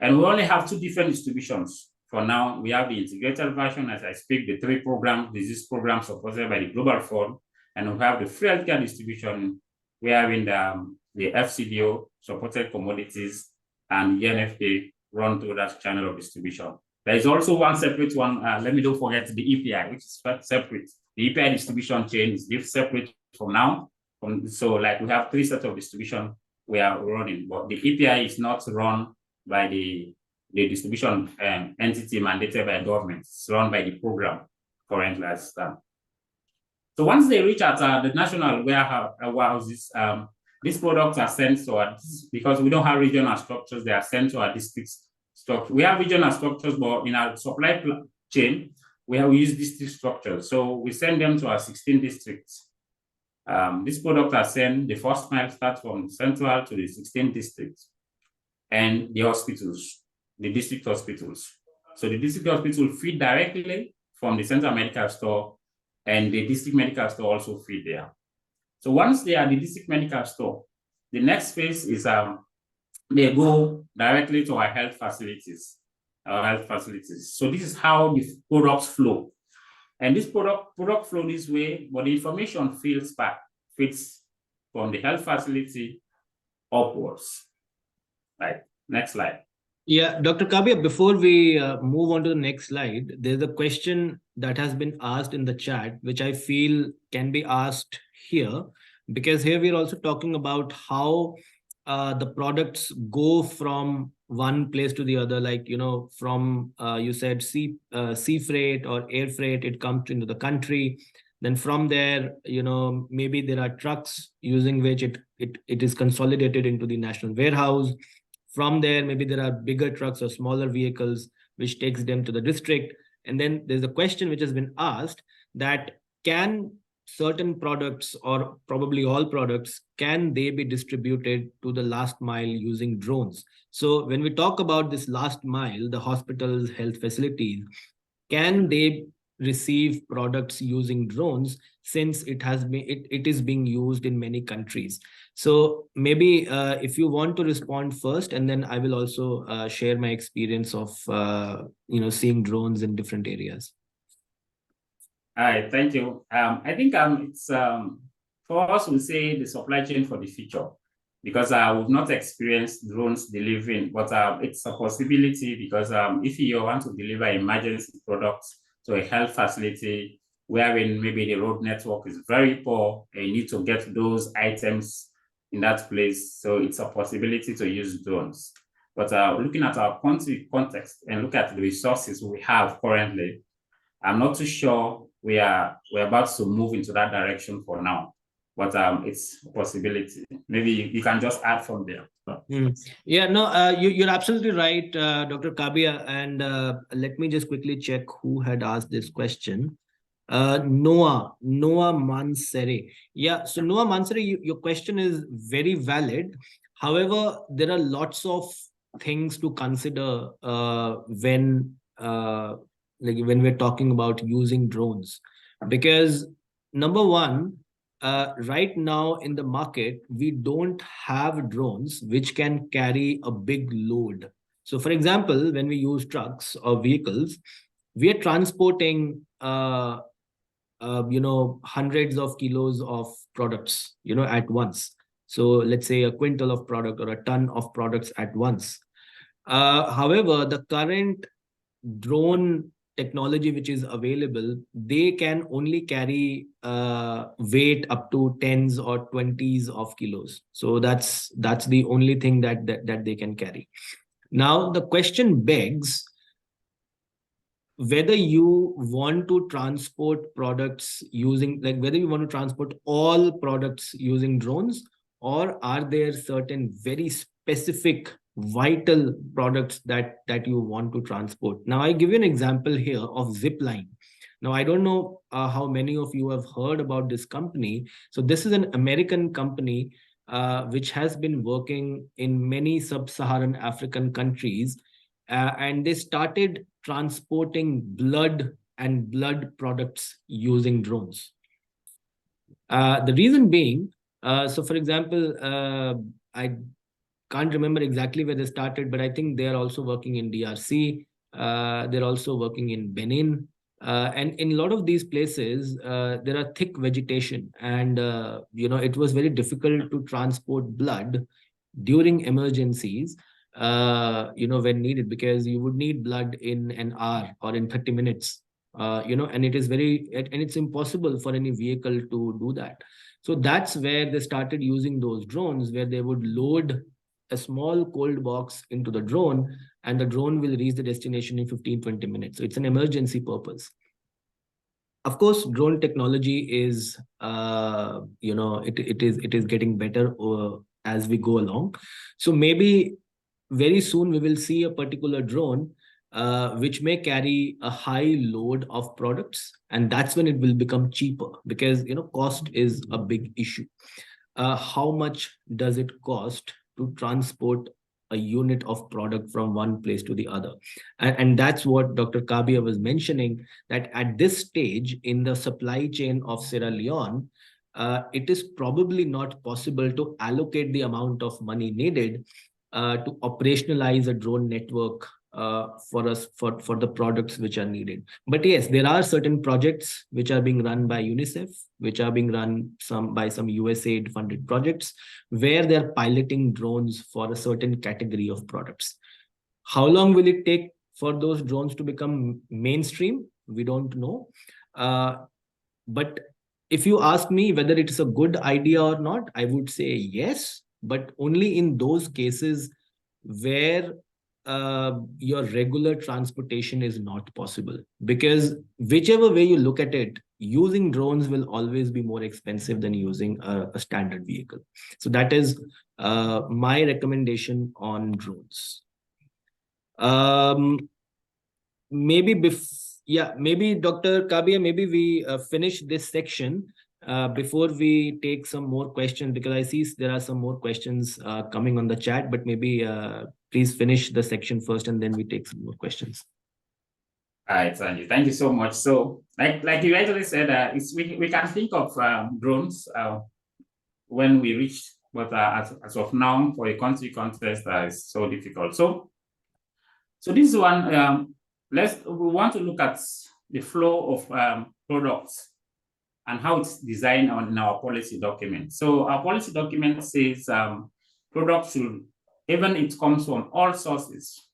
Speaker 3: And we only have two different distributions. For now, we have the integrated version, as I speak, the 3 programs, disease programs supported by the Global Fund, and we have the free healthcare distribution. We have in the FCDO supported commodities and ENFA run through that channel of distribution. There is also one separate one. Let me don't forget the EPI, which is separate. The EPI distribution chain is separate from now. So like we have 3 sets of distribution we are running, but the EPI is not run by the distribution entity mandated by government. It's run by the program currently as stand. So once they reach at the national warehouses, these products are sent to our, because we don't have regional structures, they are sent to our districts. We have regional structures, but in our supply chain, we use district structures. So we send them to our 16 districts. These products are sent, the first mile starts from central to the 16 districts and the hospitals, the district hospitals. So the district hospital feed directly from the central medical store, and the district medical store also feed there. So once they are the district medical store, the next phase is they go directly to our health facilities. So this is how the products flow. And this product flow this way, but the information feeds from the health facility upwards. Right. Next slide.
Speaker 2: Yeah, Dr. Kabia, before we move on to the next slide, there's a question that has been asked in the chat, which I feel can be asked here, because here we're also talking about how the products go from one place to the other, like, from, you said, sea freight or air freight, it comes into the country. Then from there, maybe there are trucks using which it is consolidated into the national warehouse. From there, maybe there are bigger trucks or smaller vehicles, which takes them to the district. And then there's a question which has been asked that can certain products, or probably all products, can they be distributed to the last mile using drones? So when we talk about this last mile, the hospitals, health facilities, can they receive products using drones, since it is being used in many countries? So maybe if you want to respond first, and then I will also share my experience of seeing drones in different areas.
Speaker 3: All right, thank you. I think it's for us, we say the supply chain for the future, because we've not experienced drones delivering, but it's a possibility, because if you want to deliver emergency products to a health facility wherein maybe the road network is very poor and you need to get those items in that place, so it's a possibility to use drones. But looking at our country context and look at the resources we have currently, I'm not too sure we're about to move into that direction for now. But it's a possibility. Maybe you can just add from there.
Speaker 2: Yeah, no, you're absolutely right, Dr. Kabia. And let me just quickly check who had asked this question. Noah Mansere. Yeah, so Noah Mansere, your question is very valid. However, there are lots of things to consider when we're talking about using drones, because number one, right now in the market, we don't have drones which can carry a big load. So for example, when we use trucks or vehicles, we are transporting hundreds of kilos of products at once. So let's say a quintal of product or a ton of products at once. However, the current drone technology which is available, they can only carry weight up to 10s or 20s of kilos. So that's the only thing that they can carry. Now the question begs whether you want to transport products using, like whether you want to transport all products using drones, or are there certain very specific vital products that you want to transport. Now I give you an example here of Zipline. Now I don't know how many of you have heard about this company. So this is an American company which has been working in many sub-Saharan African countries, and they started transporting blood and blood products using drones. The reason being, so for example, I can't remember exactly where they started, but I think they are also working in DRC. They're also working in Benin. And in a lot of these places, there are thick vegetation, and it was very difficult to transport blood during emergencies, when needed, because you would need blood in an hour or in 30 minutes, and it is and it's impossible for any vehicle to do that. So that's where they started using those drones, where they would load a small cold box into the drone, and the drone will reach the destination in 15-20 minutes. So it's an emergency purpose. Of course, drone technology is, it is getting better as we go along. So maybe very soon we will see a particular drone which may carry a high load of products, and that's when it will become cheaper, because cost is a big issue. How much does it cost to transport a unit of product from one place to the other? And that's what Dr. Kabia was mentioning, that at this stage in the supply chain of Sierra Leone, it is probably not possible to allocate the amount of money needed to operationalize a drone network for the products which are needed. But yes, there are certain projects which are being run by UNICEF, which are being run by some USAID funded projects, where they're piloting drones for a certain category of products. How long will it take for those drones to become mainstream? We don't know. But if you ask me whether it is a good idea or not, I would say yes, but only in those cases where your regular transportation is not possible. Because whichever way you look at it, using drones will always be more expensive than using a standard vehicle. So that is my recommendation on drones. Maybe maybe Dr. Kabia, maybe we finish this section before we take some more questions, because I see there are some more questions coming on the chat, but maybe please finish the section first and then we take some more questions.
Speaker 3: All right, Sanjay, thank you so much. So like you actually said, we can think of drones when we reach, but as of now, for a country context, it's so difficult. So this one, we want to look at the flow of products and how it's designed in our policy document. So our policy document says products should, even it comes from all sources,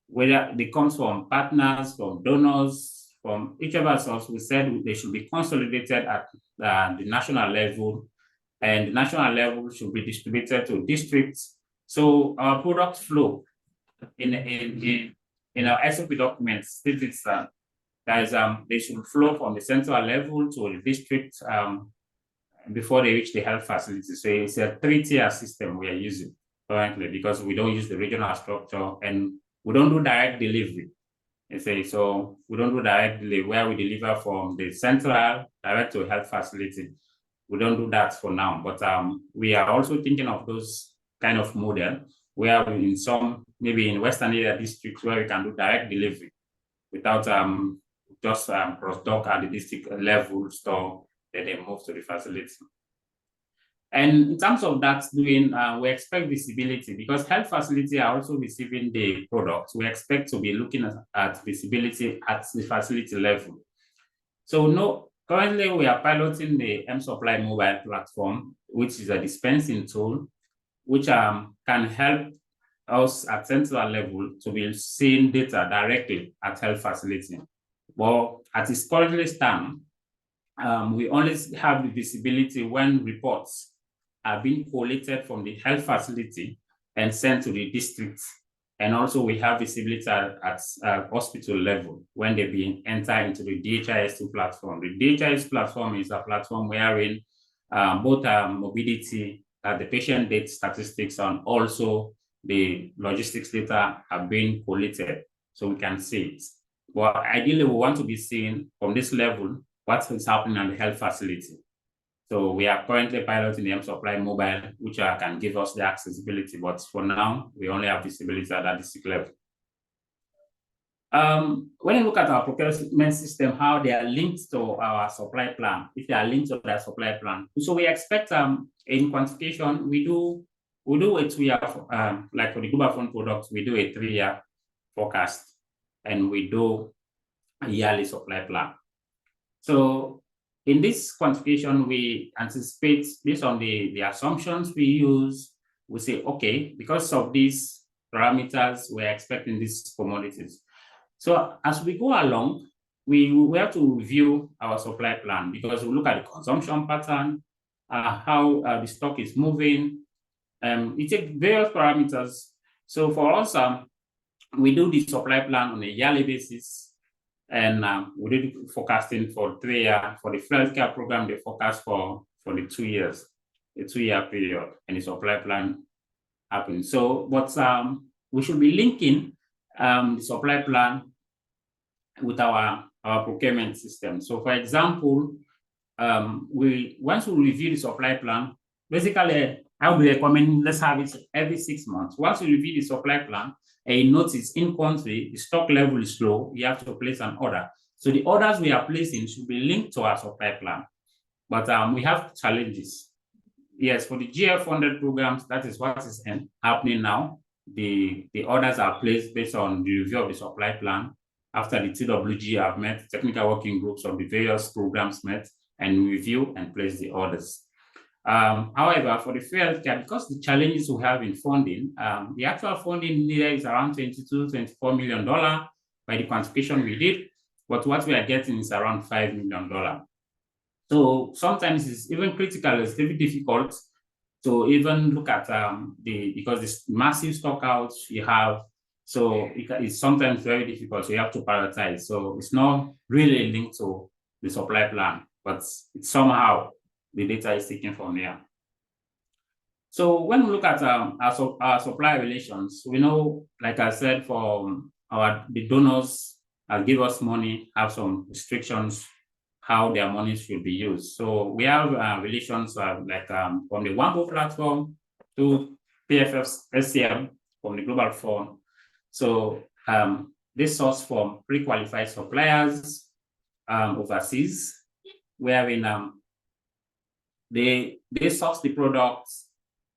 Speaker 3: whether it comes from partners, from donors, from whichever source, we said they should be consolidated at the national level, and the national level should be distributed to districts. So our product flow in our SOP documents states that they should flow from the central level to the district before they reach the health facility. So it's a 3-tier system we are using currently, because we don't use the regional structure and we don't do direct delivery. So we don't do direct delivery where we deliver from the central direct to health facility. We don't do that for now, but we are also thinking of those kind of model where in some, maybe in Western area districts, where we can do direct delivery without just cross-dock at the district level store, then they move to the facility. And in terms of that doing, we expect visibility, because health facility are also receiving the products. We expect to be looking at visibility at the facility level. So currently we are piloting the M-Supply mobile platform, which is a dispensing tool, which can help us at central level to be seeing data directly at health facility. Well, as it's currently stand, we only have the visibility when reports are being collated from the health facility and sent to the district. And also we have visibility at hospital level when they being entered into the DHIS2 platform. The DHIS platform is a platform wherein both morbidity, the patient data statistics, and also the logistics data are being collated, so we can see it. But ideally, we want to be seeing from this level what is happening at the health facility. So we are currently piloting the M-Supply mobile, which can give us the accessibility, but for now, we only have visibility at that district level. When you look at our procurement system, how they are linked to our supply plan, if they are linked to that supply plan. So we expect in quantification, we do a 2-year, like for the global fund products, we do a 3-year forecast, and we do a yearly supply plan. So in this quantification, we anticipate based on the assumptions we use, we say, okay, because of these parameters, we're expecting these commodities. So as we go along, we have to review our supply plan because we look at the consumption pattern, how the stock is moving. We take various parameters. So for us, we do the supply plan on a yearly basis, and we did forecasting for 3 years. For the healthcare program, they forecast for the 2 years, a 2-year period, and the supply plan happens. So, but we should be linking the supply plan with our procurement system. So, for example, once we review the supply plan, basically, I would recommend let's have it every 6 months. Once you review the supply plan, and you notice in country the stock level is low, you have to place an order. So the orders we are placing should be linked to our supply plan. But we have challenges. Yes, for the GF-funded programs, that is what is happening now. The orders are placed based on the review of the supply plan. After the TWG have met, technical working groups of the various programs met and review and place the orders. However, for the free healthcare, because the challenges we have in funding, the actual funding needed is around $22–24 million by the quantification we did, but what we are getting is around $5 million. So sometimes it's even critical, it's very difficult to even look at because this massive stock outs you have, so it's sometimes very difficult, so you have to prioritize. So it's not really linked to the supply plan, but it's somehow the data is taken from there. So when we look at our supply relations, we know, like I said, for the donors give us money, have some restrictions how their money should be used. So we have relations like from the WAMBO platform to PFF's SCM from the Global Fund. So they source from pre-qualified suppliers overseas, wherein they source the products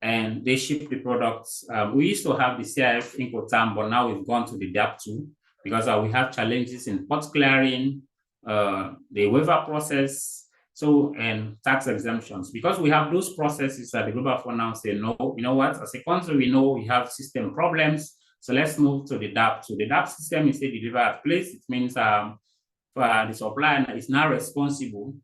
Speaker 3: and they ship the products. We used to have the CIF Incoterm, but now we've gone to the DAP2 because we have challenges in port clearing, the waiver process, so and tax exemptions. Because we have those processes that the Global Fund now say, no, you know what, as a country, we know we have system problems, so let's move to the DAP2. The DAP system is a deliver at place. It means the supplier is now responsible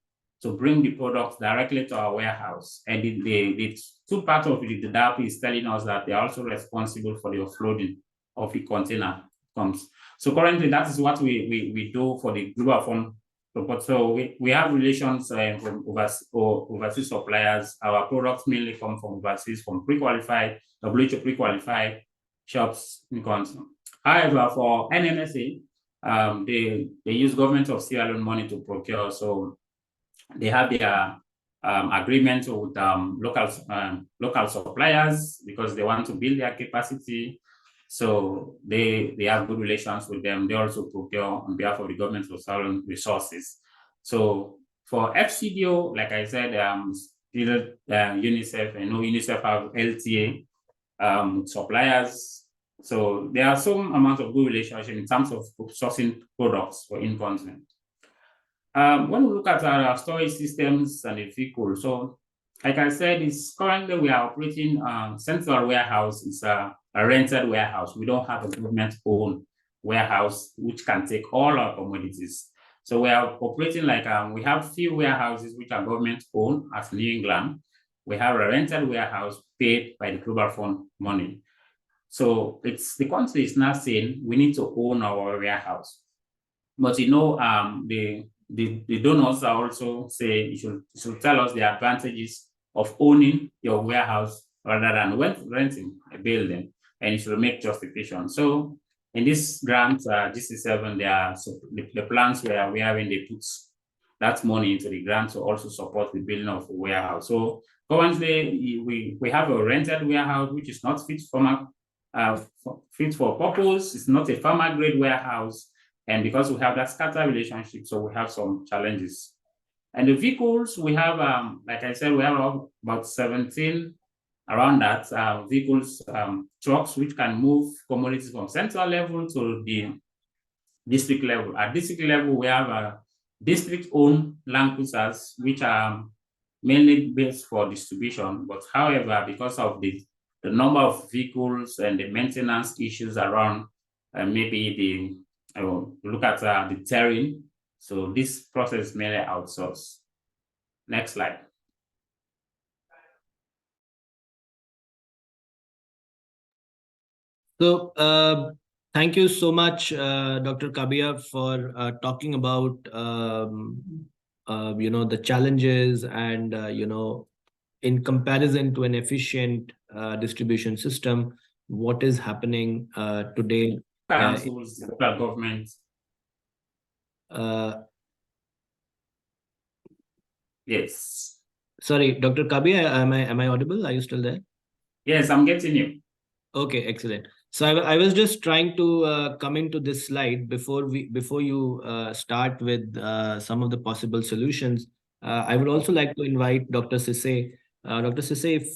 Speaker 3: to bring the products directly to our warehouse. And the two part of the DAP is telling us that they are also responsible for the offloading of the container comes. So currently, that is what we do for the Global Fund. So we have relations from overseas suppliers. Our products mainly come from overseas, from pre-qualified, WHO pre-qualified shops in country. However, for NMSA, they use government of Sierra Leone money to procure. So they have their agreement with local suppliers because they want to build their capacity. So they have good relations with them. They also procure on behalf of the government of Sierra Leone resources. So for FCDO, like I said, still UNICEF, I know UNICEF have LTA suppliers. So there are some amount of good relationship in terms of sourcing products for in-country. When we look at our storage systems and the vehicle, so like I said, currently we are operating central warehouse. It's a rented warehouse. We don't have a government-owned warehouse which can take all our commodities. So we are operating like we have few warehouses which are government owned as New England. We have a rental warehouse paid by the Global Fund money. So it's the country is now saying we need to own our warehouse. But the donors are also say you should tell us the advantages of owning your warehouse rather than renting a building, and you should make justification. So in this grant, GC7, there are the plans where we are in they put that money into the grant to also support the building of a warehouse. So currently, we have a rented warehouse which is not fit for purpose. It's not a farmer grade warehouse. And because we have that scatter relationship, so we have some challenges. And the vehicles, we have, like I said, we have about 17 around that vehicles, trucks, which can move commodities from central level to the district level. At district level, we have district-owned land cruisers, which are mainly based for distribution. But however, because of the number of vehicles and the maintenance issues around, maybe look at the terrain. So this process is mainly outsourced. Next slide.
Speaker 2: So thank you so much, Dr. Kabia, for talking about the challenges and in comparison to an efficient distribution system, what is happening today.
Speaker 3: Councils, local government. Yes.
Speaker 2: Sorry, Dr. Kabia, am I audible? Are you still there?
Speaker 3: Yes, I'm getting you.
Speaker 2: Okay, excellent. So I was just trying to come into this slide before you start with some of the possible solutions. I would also like to invite Dr. Sise. Dr. Sise, if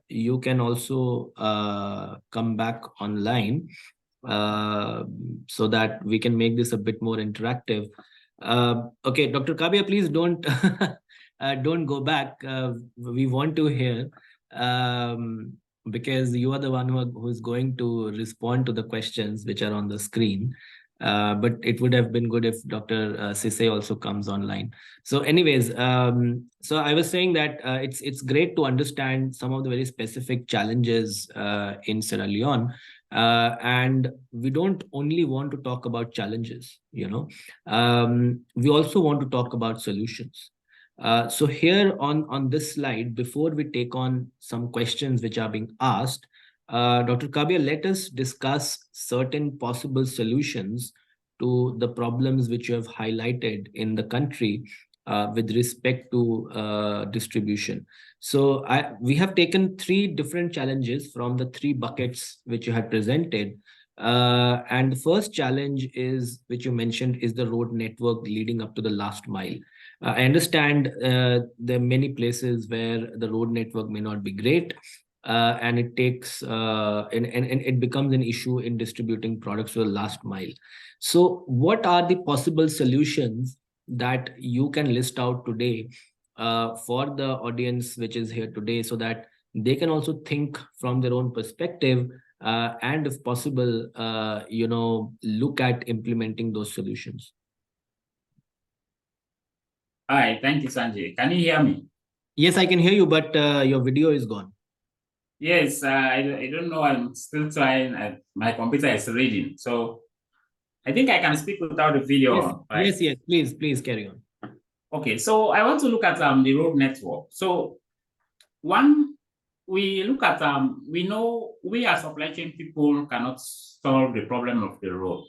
Speaker 2: you can also come back online so that we can make this a bit more interactive. Okay, Dr. Kabia, please don't don't go back. We want to hear. Because you are the one who is going to respond to the questions which are on the screen. But it would have been good if Dr. Sise also comes online. So anyways, so I was saying that it's great to understand some of the very specific challenges in Sierra Leone. And we don't only want to talk about challenges, we also want to talk about solutions. So here on this slide, before we take on some questions which are being asked, Dr. Kabia, let us discuss certain possible solutions to the problems which you have highlighted in the country with respect to distribution. So we have taken 3 different challenges from the 3 buckets which you had presented. And the first challenge is, which you mentioned, is the road network leading up to the last mile. I understand there are many places where the road network may not be great, and it takes and it becomes an issue in distributing products to the last mile. So what are the possible solutions that you can list out today for the audience which is here today, so that they can also think from their own perspective and if possible, look at implementing those solutions?
Speaker 3: Hi, thank you, Sanjay. Can you hear me?
Speaker 2: Yes, I can hear you, but your video is gone.
Speaker 3: Yes, I don't know. I'm still trying. My computer is reading. So I think I can speak without the video.
Speaker 2: Yes,
Speaker 3: right?
Speaker 2: yes, please carry on.
Speaker 3: Okay, so I want to look at the road network. So one, we look at we know we as supply chain people cannot solve the problem of the road.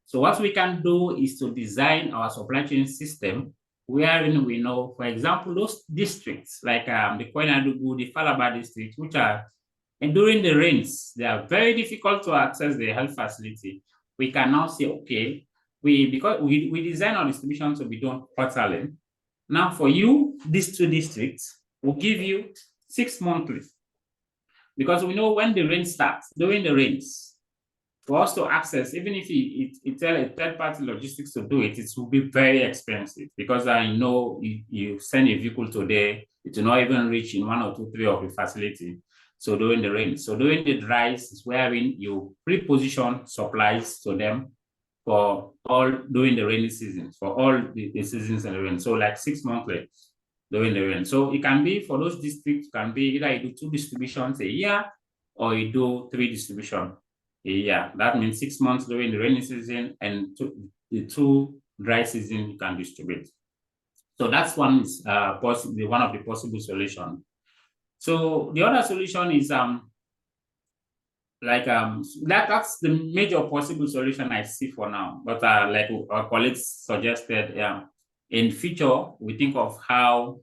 Speaker 3: So what we can do is to design our supply chain system wherein we know, for example, those districts like the Koinadugu, the Falaba district, which are, and during the rains, they are very difficult to access the health facility. We can now say, okay, because we design our distribution to be done quarterly. Now for you, these 2 districts will give you 6 monthly. Because we know when the rain starts, during the rains, for us to access, even if you tell a third-party logistics to do it, it will be very expensive, because I know you send a vehicle today, it will not even reach in 1 or 2, 3 of the facility. So during the rain, so during the dries is wherein you pre-position supplies to them for all during the rainy season, for all the seasons and the rain. So like 6 monthly during the rain. So it can be for those districts, can be either you do 2 distributions a year or you do 3 distributions a year. That means 6 months during the rainy season and the 2 dry season you can distribute. So that's one is possibly one of the possible solutions. So the other solution is that's the major possible solution I see for now. But like our colleagues suggested, in future we think of how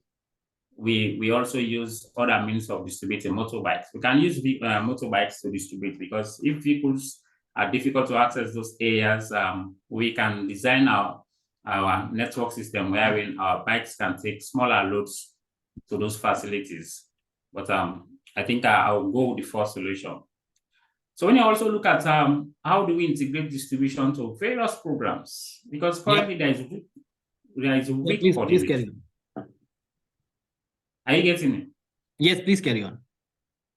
Speaker 3: we also use other means of distributing motorbikes. We can use motorbikes to distribute, because if vehicles are difficult to access those areas, we can design our network system wherein our bikes can take smaller loads to those facilities. But I think I'll go with the first solution. So when you also look at how do we integrate distribution to various programs, because currently there is a weak
Speaker 2: Please
Speaker 3: coordination.
Speaker 2: carry on.
Speaker 3: Are you getting it?
Speaker 2: Yes, please carry on.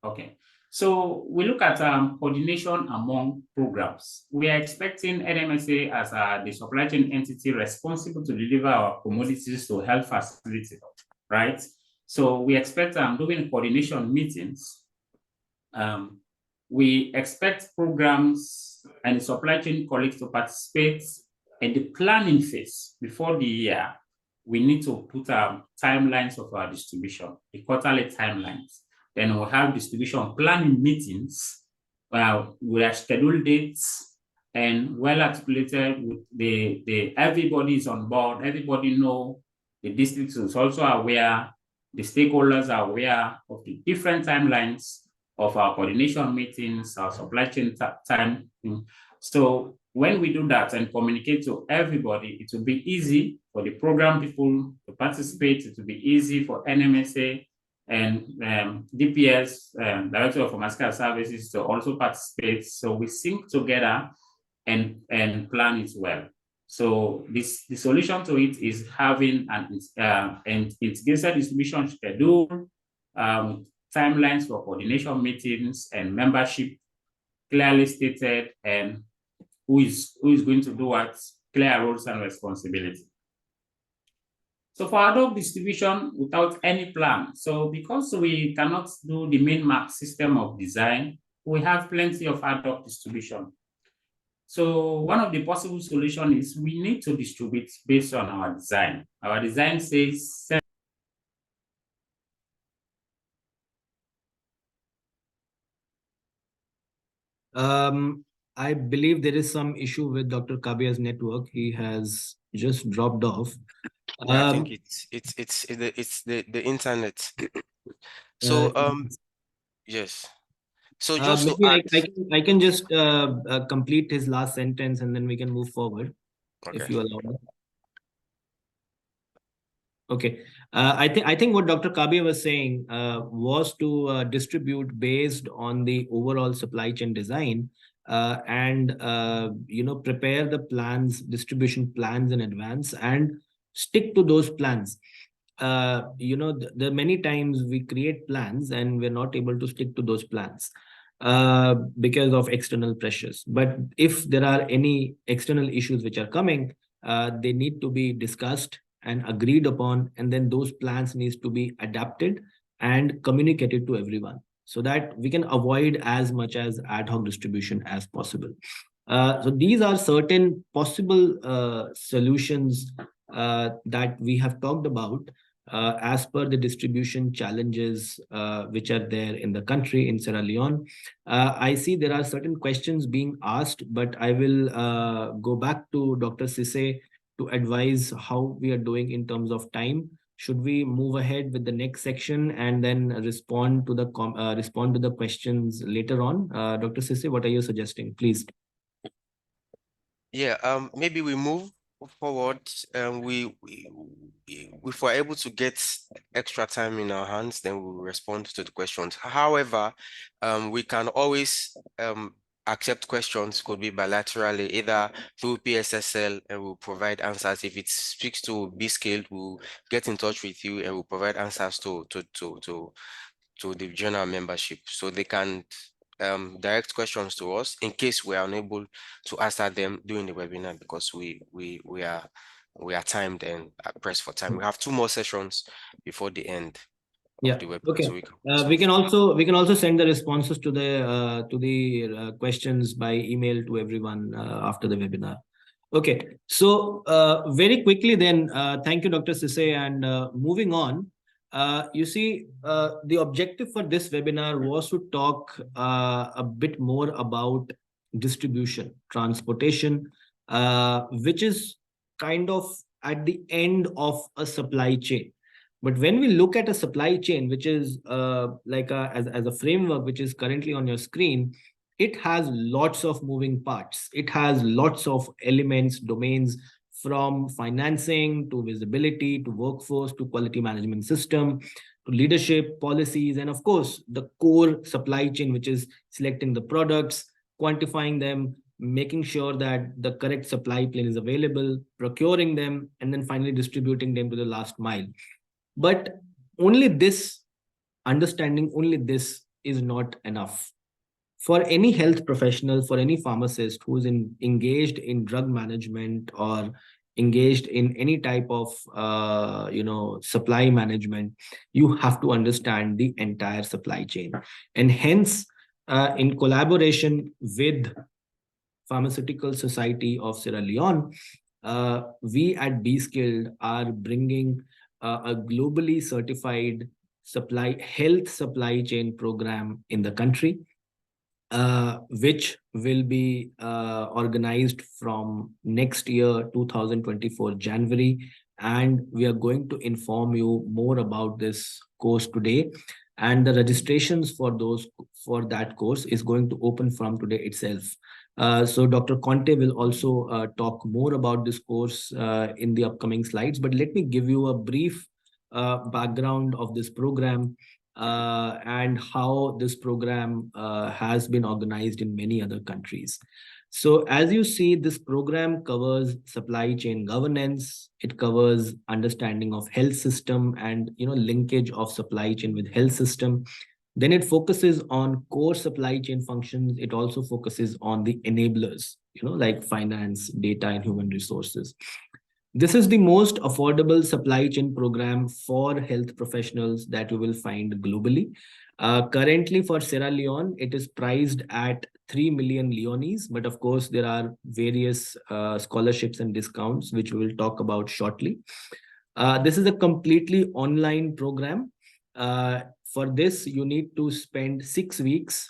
Speaker 3: Okay. So we look at coordination among programs. We are expecting NMSA as the supply chain entity responsible to deliver our commodities to health facilities, right? So we expect doing coordination meetings. We expect programs and supply chain colleagues to participate in the planning phase before the year. We need to put timelines of our distribution, the quarterly timelines. Then we'll have distribution planning meetings with our scheduled dates and well articulated with the everybody is on board, everybody know, the district is also aware, the stakeholders are aware of the different timelines of our coordination meetings, our supply chain time. So when we do that and communicate to everybody, it will be easy for the program people to participate. It will be easy for NMSA and DPS, Director of Pharmaceutical Services, to also participate. So we sync together and plan it well. So the solution to it is having an integrated distribution schedule, timelines for coordination meetings and membership clearly stated, and who is going to do what, clear roles and responsibility. So for ad hoc distribution without any plan, so because we cannot do the main map system of design, we have plenty of ad hoc distribution. So one of the possible solutions is we need to distribute based on our design. Our design says
Speaker 2: I believe there is some issue with Dr. Kabia's network. He has just dropped off.
Speaker 1: Yeah, I think it's the internet. So yes. So just to
Speaker 2: maybe
Speaker 1: add,
Speaker 2: I can just complete his last sentence and then we can move forward,
Speaker 1: okay.
Speaker 2: if you allow me. Okay, I think what Dr. Kabia was saying was to distribute based on the overall supply chain design and prepare the plans, distribution plans in advance, and stick to those plans. The many times we create plans and we're not able to stick to those plans because of external pressures. But if there are any external issues which are coming, they need to be discussed and agreed upon, and then those plans needs to be adapted and communicated to everyone so that we can avoid as much as ad hoc distribution as possible. So these are certain possible solutions that we have talked about as per the distribution challenges which are there in the country, in Sierra Leone. I see there are certain questions being asked, but I will go back to Dr. Sise to advise how we are doing in terms of time. Should we move ahead with the next section and then respond to the questions later on? Dr. Sise, what are you suggesting, please?
Speaker 1: Yeah, maybe we move forward. If we're able to get extra time in our hands, then we'll respond to the questions. However, we can always accept questions, could be bilaterally, either through PSSL, and we'll provide answers. If it speaks to B-Scale, we'll get in touch with you and we'll provide answers to the general membership, so they can direct questions to us in case we are unable to answer them during the webinar, because we are timed and pressed for time. We have 2 more sessions before the end of the webinar,
Speaker 2: Okay.
Speaker 1: so we can
Speaker 2: We can also send the responses to the questions by email to everyone after the webinar. Okay. So very quickly then, thank you, Dr. Sise. And moving on, you see, the objective for this webinar was to talk a bit more about distribution, transportation, which is kind of at the end of a supply chain. But when we look at a supply chain, which is as a framework, which is currently on your screen, it has lots of moving parts. It has lots of elements, domains, from financing to visibility to workforce to quality management system to leadership, policies, and of course, the core supply chain, which is selecting the products, quantifying them, making sure that the correct supply plane is available, procuring them, and then finally distributing them to the last mile. But only this understanding, only this is not enough. For any health professional, for any pharmacist who's engaged in drug management or engaged in any type of supply management, you have to understand the entire supply chain. And hence, in collaboration with Pharmaceutical Society of Sierra Leone, we at B-Skilled are bringing a globally certified health supply chain program in the country, which will be organized from next year, 2024 January. And we are going to inform you more about this course today. And the registrations for that course is going to open from today itself. So Dr. Conte will also talk more about this course in the upcoming slides. But let me give you a brief background of this program and how this program has been organized in many other countries. So as you see, this program covers supply chain governance. It covers understanding of health system and linkage of supply chain with health system. Then it focuses on core supply chain functions. It also focuses on the enablers, like finance, data, and human resources. This is the most affordable supply chain program for health professionals that you will find globally. Currently for Sierra Leone, it is priced at 3 million leones, but of course there are various scholarships and discounts, which we will talk about shortly. This is a completely online program. For this, you need to spend 6 weeks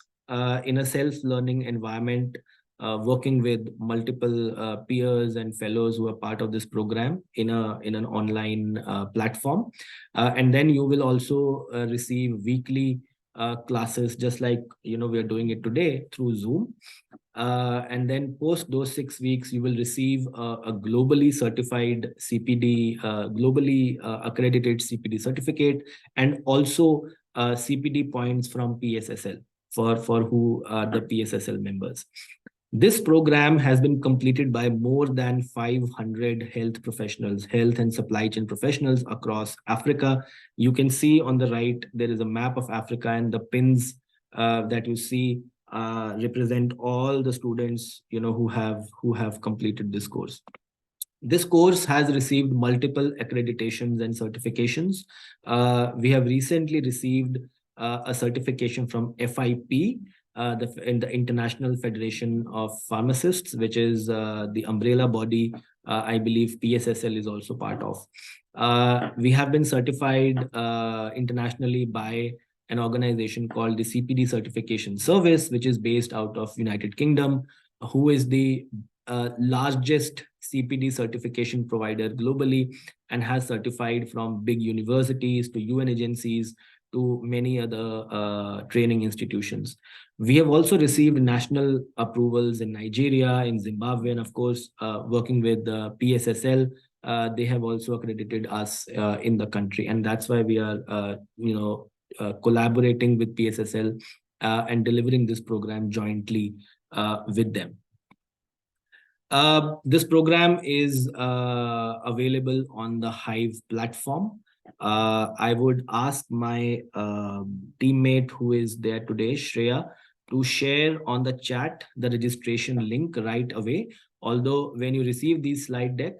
Speaker 2: in a self-learning environment, working with multiple peers and fellows who are part of this program in an online platform. And then you will also receive weekly classes, just like we are doing it today through Zoom. And then post those 6 weeks, you will receive a globally certified CPD, globally accredited CPD certificate, and also CPD points from PSSL for who are the PSSL members. This program has been completed by more than 500 health professionals, health and supply chain professionals across Africa. You can see on the right, there is a map of Africa, and the pins that you see represent all the students who have completed this course. This course has received multiple accreditations and certifications. We have recently received a certification from FIP, in the International Federation of Pharmacists, which is the umbrella body I believe PSSL is also part of. We have been certified internationally by an organization called the CPD Certification Service, which is based out of United Kingdom, who is the largest CPD certification provider globally, and has certified from big universities to UN agencies to many other training institutions. We have also received national approvals in Nigeria, in Zimbabwe, and of course, working with PSSL, they have also accredited us in the country. And that's why we are, collaborating with PSSL and delivering this program jointly with them. This program is available on the Hive platform. I would ask my teammate who is there today, Shreya, to share on the chat the registration link right away. Although when you receive the slide deck,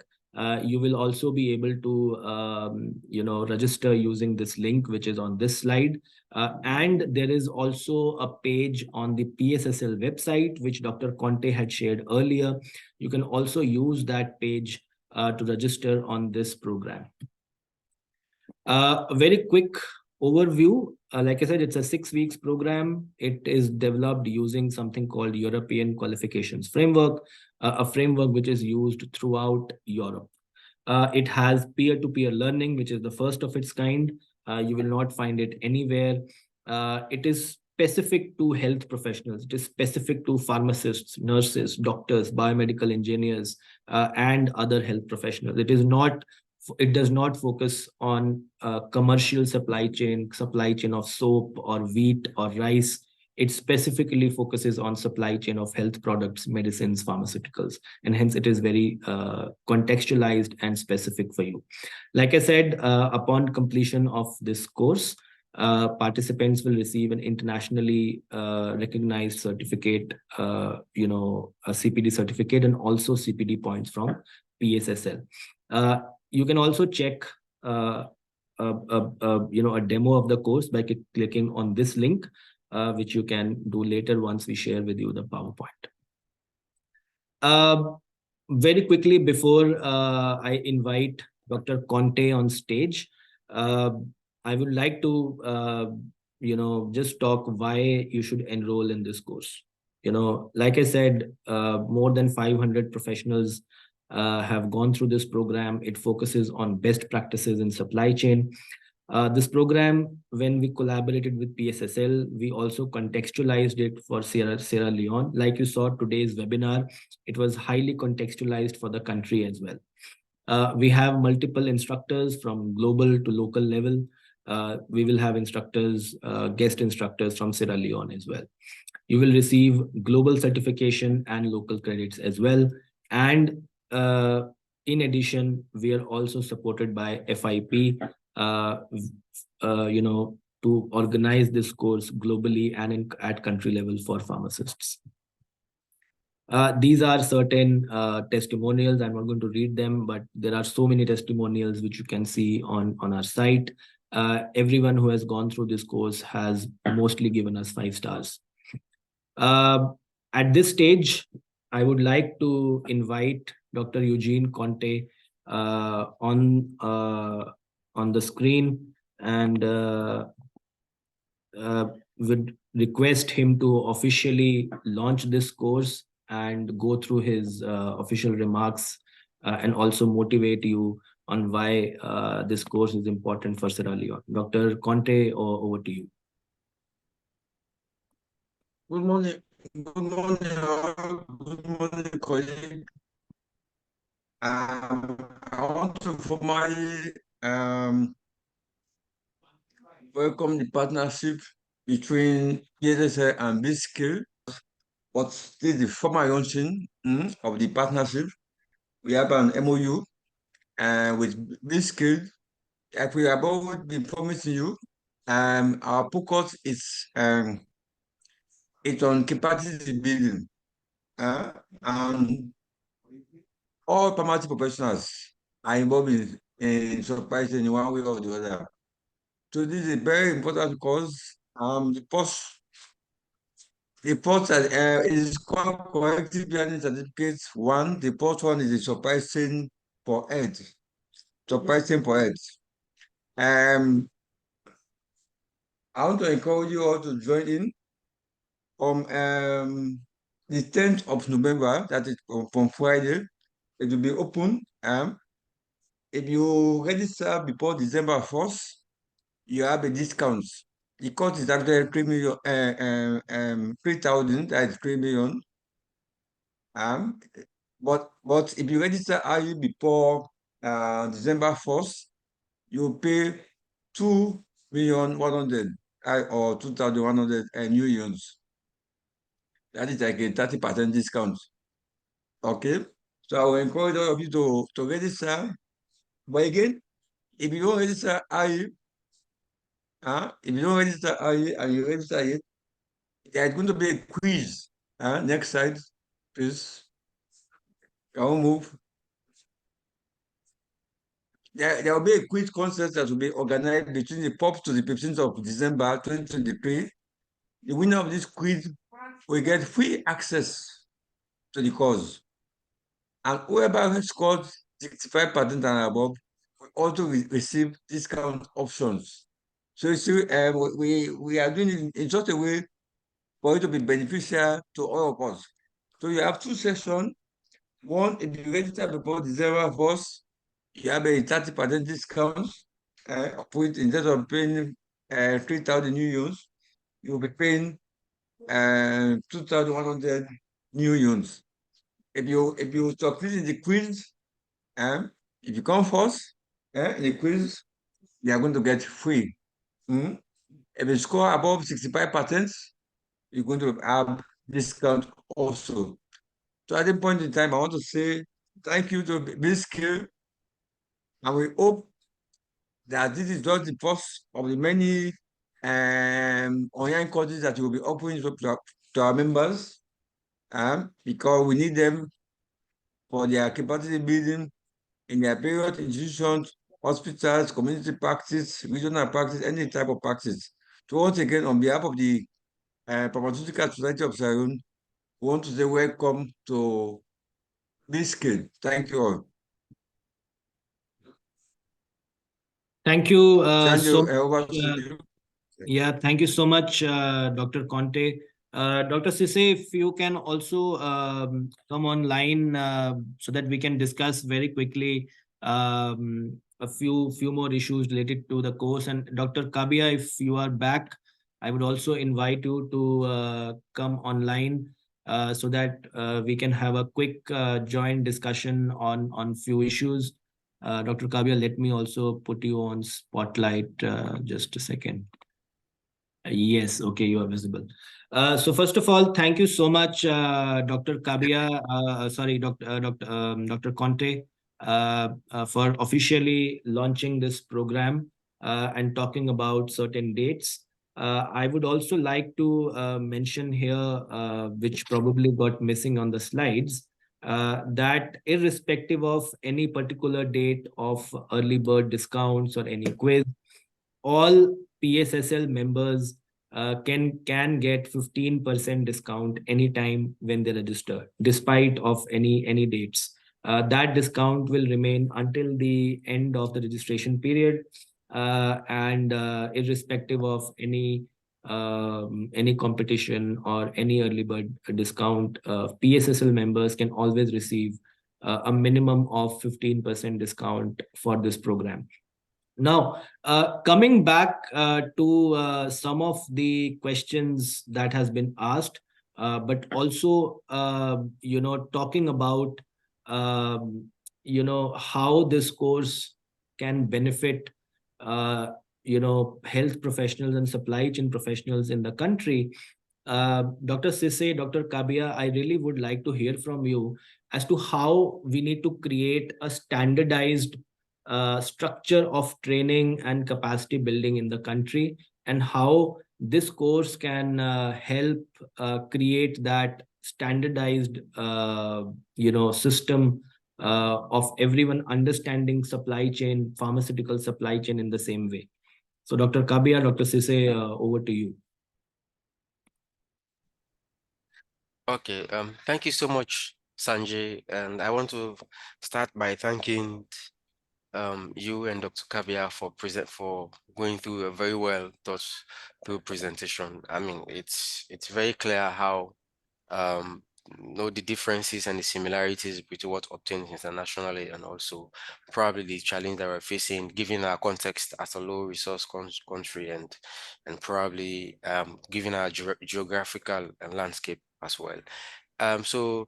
Speaker 2: you will also be able to register using this link which is on this slide. And there is also a page on the PSSL website which Dr. Conte had shared earlier. You can also use that page to register on this program. A very quick overview. Like I said, it's a 6 weeks program. It is developed using something called European Qualifications Framework, a framework which is used throughout Europe. It has peer-to-peer learning, which is the first of its kind. You will not find it anywhere. It is specific to health professionals. It is specific to pharmacists, nurses, doctors, biomedical engineers, and other health professionals. It does not focus on commercial supply chain of soap or wheat or rice. It specifically focuses on supply chain of health products, medicines, pharmaceuticals, and hence it is very contextualized and specific for you. Like I said, upon completion of this course, participants will receive an internationally recognized certificate, a CPD certificate, and also CPD points from PSSL. You can also check a demo of the course by clicking on this link, which you can do later once we share with you the PowerPoint. Very quickly, before I invite Dr. Conte on stage, I would like to just talk why you should enroll in this course. Like I said, more than 500 professionals have gone through this program. It focuses on best practices in supply chain. This program, when we collaborated with PSSL, we also contextualized it for Sierra Leone. Like you saw today's webinar, it was highly contextualized for the country as well. We have multiple instructors from global to local level. We will have instructors, guest instructors from Sierra Leone as well. You will receive global certification and local credits as well. And in addition, we are also supported by FIP, to organize this course globally and at country level for pharmacists. These are certain testimonials. I'm not going to read them, but there are so many testimonials which you can see on our site. Everyone who has gone through this course has mostly given us 5 stars. At this stage, I would like to invite Dr. Eugene Conte on the screen, and would request him to officially launch this course and go through his official remarks and also motivate you on why this course is important for Sierra Leone. Dr. Conte, over to you.
Speaker 4: Good morning. Good morning, all. Good morning, colleague. I want to formally welcome the partnership between PSSL and BSkill. But this is the formal launching of the partnership. We have an MOU with BSkill. Like we have always been promising you, our focus is it's on capacity building. And all pharmacy professionals are involved in supply chain in one way or the other. So this is a very important course. The first is called Corrective Learning Certificate 1. The first one is the supply chain for health. Supply chain for health. I want to encourage you all to join in from the 10th of November, that is from Friday. It will be open. If you register before December 1st, you have a discount. The cost is actually 3 million, 3,000, that is 3 million. But if you register early before December 1st, you pay 2,100,000 or 2,100 new units. That is like a 30% discount. Okay, so I will encourage all of you to register. But again, if you don't register early, and you register it, There's going to be a quiz. Next slide, please. Can we move? There will be a quiz contest that will be organized between the 4th to the 15th of December 2023. The winner of this quiz will get free access to the course. And whoever has scored 65% and above will also receive discount options. So you see, we are doing it in such a way for it to be beneficial to all of us. So you have two sessions. One, if you register before December 1st, you have a 30% discount. Instead of paying 3,000 new units, you'll be paying 2,100 new units. If you succeed in the quiz, if you come first in the quiz, you are going to get free. If you score above 65%, you're going to have discount also. So at this point in time, I want to say thank you to BizSkill, and we hope that this is just the first of the many online courses that will be opening to our members, because we need them for their capacity building in their period institutions, hospitals, community practice, regional practice, any type of practice. So once again, on behalf of the Pharmaceutical Society of Sierra Leone, we want to say welcome to BizSkill. Thank you all.
Speaker 2: Thank you
Speaker 4: Sanjo,
Speaker 2: so
Speaker 4: over
Speaker 2: much.
Speaker 4: to you.
Speaker 2: Yeah, thank you so much, Dr. Conte. Dr. Sise, if you can also come online so that we can discuss very quickly a few more issues related to the course. And Dr. Kabia, if you are back, I would also invite you to come online so that we can have a quick joint discussion on few issues. Dr. Kabia, let me also put you on spotlight just a second. Yes, okay, you are visible. So first of all, thank you so much, Dr. Kabia, Dr. Conte, for officially launching this program and talking about certain dates. I would also like to mention here, which probably got missing on the slides, that irrespective of any particular date of early bird discounts or any quiz, all PSSL members can get 15% discount anytime when they register, despite of any dates. That discount will remain until the end of the registration period, and irrespective of any competition or any early bird discount, PSSL members can always receive a minimum of 15% discount for this program. Now, coming back to some of the questions that has been asked, but also, talking about, how this course can benefit, health professionals and supply chain professionals in the country. Dr. Sise, Dr. Kabia, I really would like to hear from you as to how we need to create a standardized structure of training and capacity building in the country, and how this course can help create that standardized system of everyone understanding supply chain, pharmaceutical supply chain in the same way. So Dr. Kabia, Dr. Sise, over to you.
Speaker 1: Okay, thank you so much, Sanjay, and I want to start by thanking you and Dr. Kabia for going through a very well thought through presentation. I mean, it's very clear how know the differences and the similarities between what obtained internationally, and also probably the challenge that we're facing given our context as a low resource country, and probably given our geographical landscape as well. So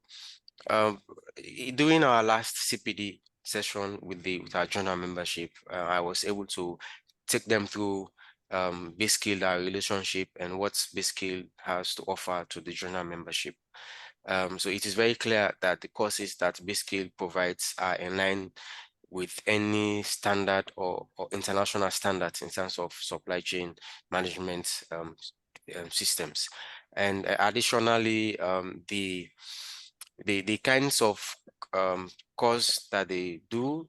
Speaker 1: during our last CPD session with our journal membership, I was able to take them through BizSkill, our relationship, and what BizSkill has to offer to the journal membership. So it is very clear that the courses that BizSkill provides are in line with any standard or international standards in terms of supply chain management systems. And additionally, the kinds of course that they do,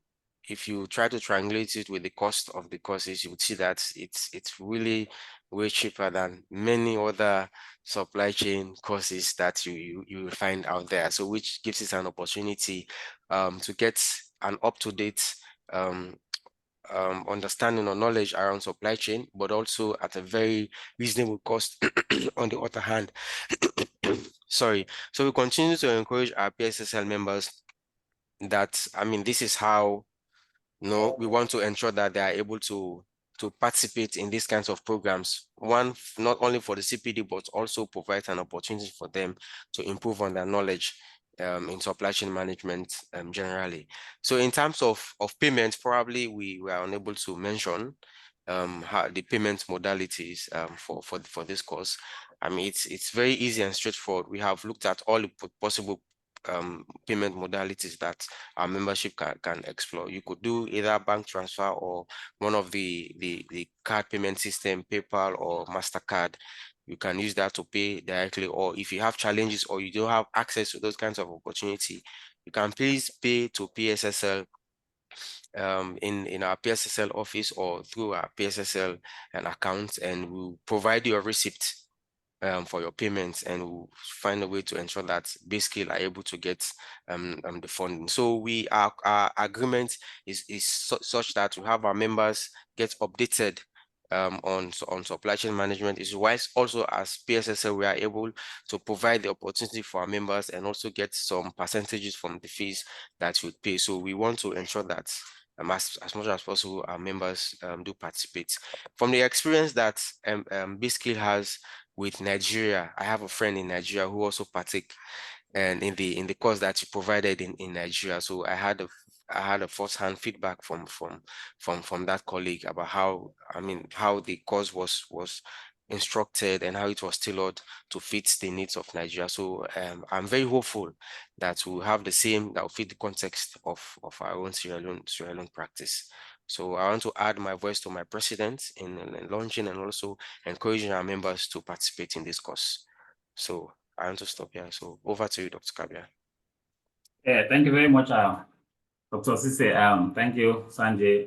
Speaker 1: if you try to triangulate it with the cost of the courses, you would see that it's really way cheaper than many other supply chain courses that you will find out there. So which gives us an opportunity to get an up-to-date understanding or knowledge around supply chain, but also at a very reasonable cost on the other hand. Sorry. So we continue to encourage our PSSL members that, I mean, this is how, we want to ensure that they are able to participate in these kinds of programs. One, not only for the CPD, but also provide an opportunity for them to improve on their knowledge in supply chain management generally. So in terms of payments, probably we were unable to mention how the payment modalities for this course. I mean, it's very easy and straightforward. We have looked at all the possible payment modalities that our membership can explore. You could do either bank transfer or one of the card payment system, PayPal or MasterCard. You can use that to pay directly, or if you have challenges or you don't have access to those kinds of opportunity, you can please pay to PSSL in our PSSL office or through our PSSL account, and we'll provide you a receipt for your payments, and we'll find a way to ensure that basically are able to get the funding. So our agreement is such that we have our members get updated on supply chain management. Is whilst also as PSSL we are able to provide the opportunity for our members and also get some percentages from the fees that we pay. So we want to ensure that as much as possible our members do participate. From the experience that B-Skill has with Nigeria, I have a friend in Nigeria who also partake and in the course that he provided in Nigeria. So I had a first-hand feedback from that colleague about how the course was instructed and how it was tailored to fit the needs of Nigeria. So I'm very hopeful that we'll have the same that will fit the context of our own Sierra Leone practice. So I want to add my voice to my president in launching and also encouraging our members to participate in this course. So I want to stop here. So over to you, Dr. Kabia.
Speaker 3: Yeah, thank you very much, Dr. Sise. Thank you, Sanjay.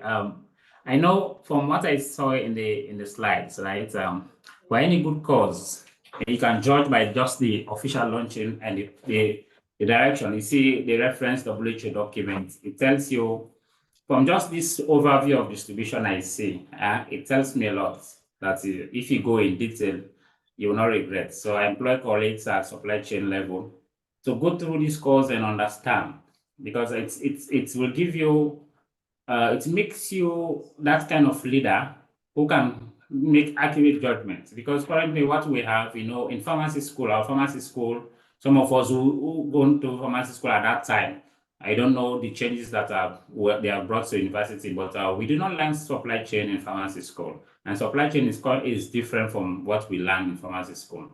Speaker 3: I know from what I saw in the slides, right? For any good cause, you can judge by just the official launching and the direction. You see the reference WHO document. It tells you from just this overview of distribution I see, it tells me a lot that if you go in detail, you will not regret. So I employ colleagues at supply chain level to go through this course and understand, because it will give you, it makes you that kind of leader who can make accurate judgments. Because currently what we have, in pharmacy school, some of us who go to pharmacy school at that time, I don't know the changes that they have brought to university, but we do not learn supply chain in pharmacy school. And supply chain is different from what we learn in pharmacy school.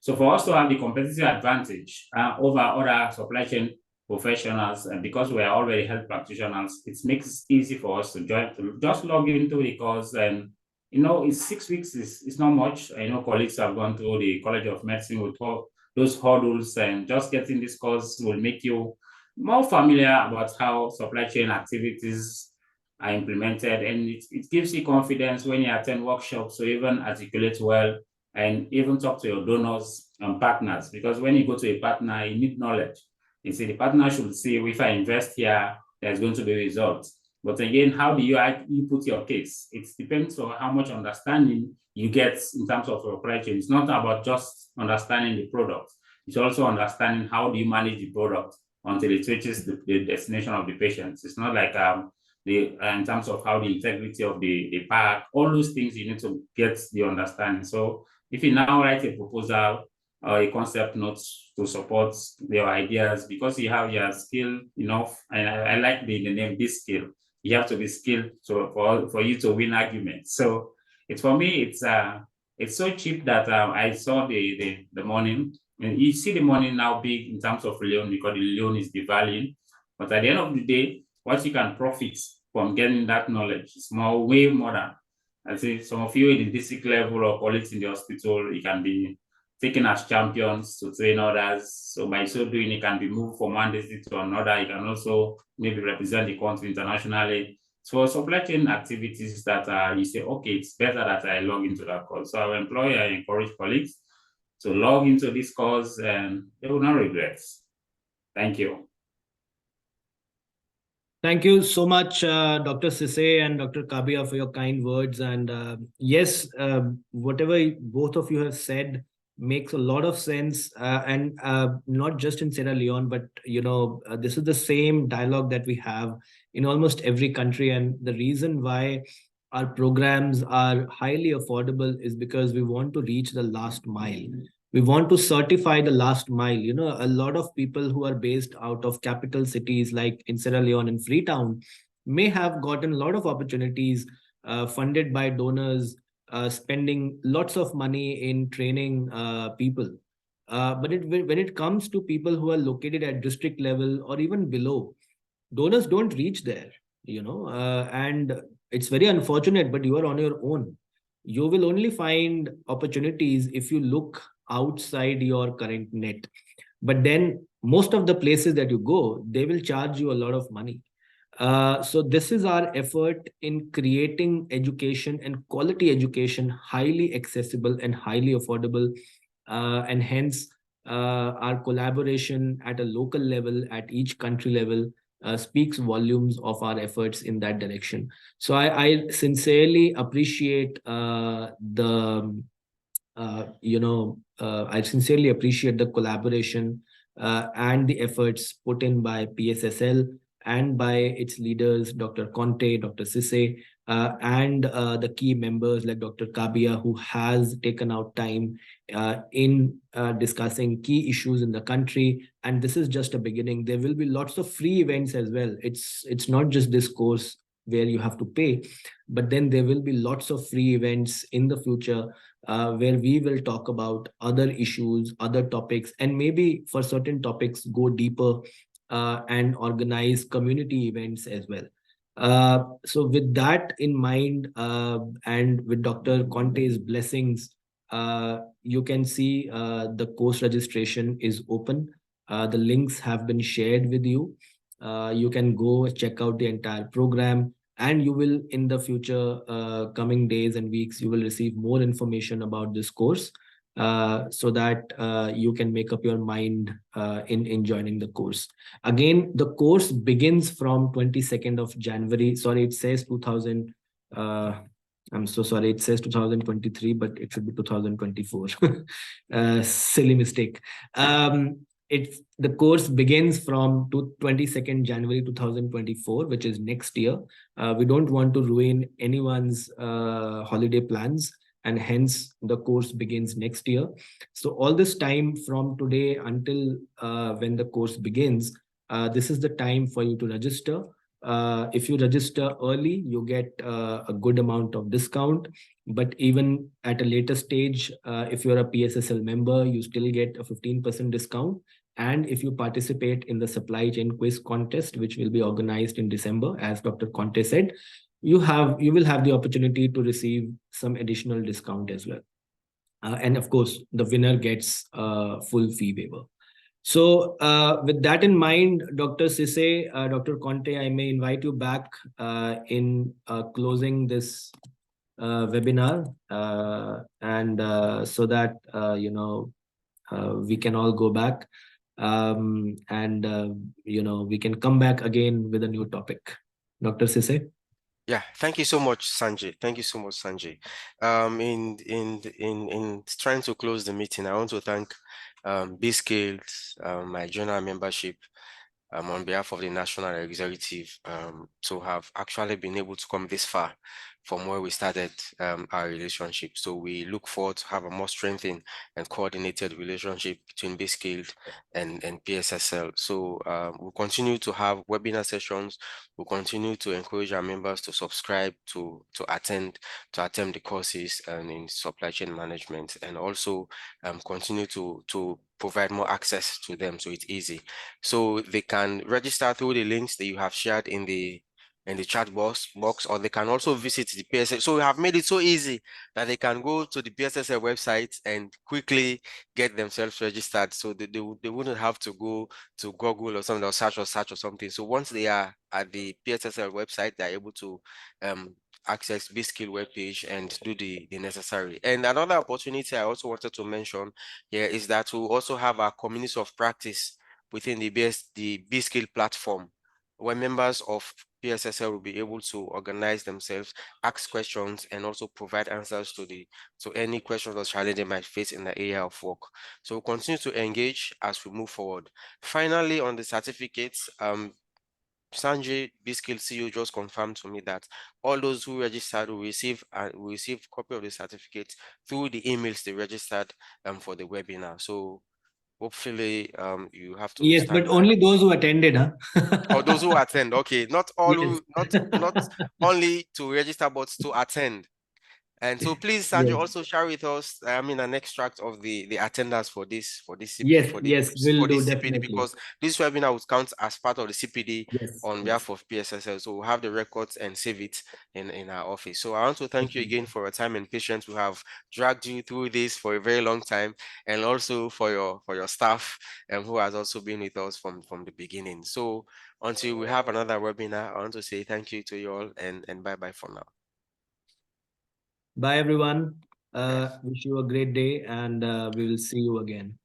Speaker 3: So for us to have the competitive advantage over other supply chain professionals, and because we are already health practitioners, it makes it easy for us to just log into the course. And it's 6 weeks, it's not much. I know colleagues have gone through the College of Medicine with all those hurdles, and just getting this course will make you more familiar about how supply chain activities are implemented, and it gives you confidence when you attend workshops to even articulate well and even talk to your donors and partners. Because when you go to a partner, you need knowledge. You see, the partner should see, if I invest here, there's going to be results. But again, how do you put your case? It depends on how much understanding you get in terms of your supply chain. It's not about just understanding the product. It's also understanding how do you manage the product until it reaches the destination of the patients. It's not like in terms of how the integrity of the pack, all those things you need to get the understanding. So if you now write a proposal or a concept note to support your ideas, because you have your skill enough, and I like the name B-Skill. You have to be skilled for you to win arguments. So for me, it's so cheap that I saw the morning. And you see the money now big in terms of Leone, because the Leone is devaluing. But at the end of the day, what you can profit from getting that knowledge is way more than, I say, some of you in the district level or colleagues in the hospital, you can be taken as champions to train others. So by so doing, you can be moved from one district to another. You can also maybe represent the country internationally. So supply chain activities that you say, okay, it's better that I log into that course. So our employer encourage colleagues to log into this course and they will not regret. Thank you.
Speaker 2: Thank you so much, Dr. Sise and Dr. Kabia, for your kind words. And yes, whatever both of you have said makes a lot of sense. And not just in Sierra Leone, but this is the same dialogue that we have in almost every country. And the reason why our programs are highly affordable is because we want to reach the last mile. We want to certify the last mile. A lot of people who are based out of capital cities like in Sierra Leone and Freetown may have gotten a lot of opportunities funded by donors, spending lots of money in training people. When it comes to people who are located at district level or even below, donors don't reach there, and it's very unfortunate, but you are on your own. You will only find opportunities if you look outside your current net. But then most of the places that you go, they will charge you a lot of money. So this is our effort in creating education and quality education, highly accessible and highly affordable. And hence, our collaboration at a local level, at each country level, speaks volumes of our efforts in that direction. So I sincerely appreciate I sincerely appreciate the collaboration and the efforts put in by PSSL and by its leaders, Dr. Conte, Dr. Sise, and the key members like Dr. Kabia, who has taken out time in discussing key issues in the country. And this is just a beginning. There will be lots of free events as well. It's not just this course where you have to pay, but then there will be lots of free events in the future where we will talk about other issues, other topics, and maybe for certain topics go deeper and organize community events as well. So with that in mind, and with Dr. Conte's blessings, you can see the course registration is open. The links have been shared with you. You can go check out the entire program, and you will, in the future coming days and weeks, you will receive more information about this course, so that you can make up your mind in joining the course. Again, the course begins from 22nd of January. Sorry, it says 2000. I'm so sorry. It says 2023, but it should be 2024. Silly mistake. The course begins from 22nd January 2024, which is next year. We don't want to ruin anyone's holiday plans, and hence the course begins next year. So all this time from today until when the course begins, this is the time for you to register. If you register early, you get a good amount of discount. But even at a later stage, if you're a PSSL member, you still get a 15% discount. And if you participate in the supply chain quiz contest, which will be organized in December, as Dr. Conte said, you will have the opportunity to receive some additional discount as well. And of course, the winner gets a full fee waiver. So with that in mind, Dr. Sise, Dr. Conte, I may invite you back in closing this webinar, and so that we can all go back, and we can come back again with a new topic. Dr. Sise.
Speaker 1: Yeah, thank you so much, Sanjay. Thank you so much, Sanjay. In trying to close the meeting, I want to thank B-Scaled, my general membership, on behalf of the National Executive, to have actually been able to come this far from where we started our relationship. So we look forward to have a more strengthened and coordinated relationship between B-Scaled and PSSL. So we'll continue to have webinar sessions. We'll continue to encourage our members to subscribe to attend the courses in supply chain management, and also continue to provide more access to them so it's easy. So they can register through the links that you have shared in the in the chat box, or they can also visit the PSSL. So we have made it so easy that they can go to the PSSL website and quickly get themselves registered. So they wouldn't have to go to Google or something, or search or something. So once they are at the PSSL website, they're able to access B-Skill webpage and do the necessary. And another opportunity I also wanted to mention here is that we also have our communities of practice within the B-Skill platform, where members of PSSL will be able to organize themselves, ask questions, and also provide answers to any questions or challenge they might face in the area of work. So we'll continue to engage as we move forward. Finally, on the certificates, Sanjay, B-Skill CEO, just confirmed to me that all those who registered will receive copy of the certificate through the emails they registered for the webinar. So hopefully you have to
Speaker 2: Yes,
Speaker 1: stand
Speaker 2: but
Speaker 1: by.
Speaker 2: only those who attended, huh?
Speaker 1: Or those who attend. Okay, not all
Speaker 2: Yes.
Speaker 1: who not only to register, but to attend. And so please, Sanjay,
Speaker 2: Yes.
Speaker 1: also share with us, an extract of the attendance for this
Speaker 2: Yes, yes, will do,
Speaker 1: CPD,
Speaker 2: definitely.
Speaker 1: because this webinar will count as part of the CPD
Speaker 2: Yes,
Speaker 1: on
Speaker 2: yes.
Speaker 1: behalf of PSSL. So we'll have the records and save it in our office. So I want to thank you again for your time and patience. We have dragged you through this for a very long time, and also for your staff who has also been with us from the beginning. So until we have another webinar, I want to say thank you to you all, and bye-bye for now.
Speaker 2: Bye, everyone. Wish you a great day, and we will see you again.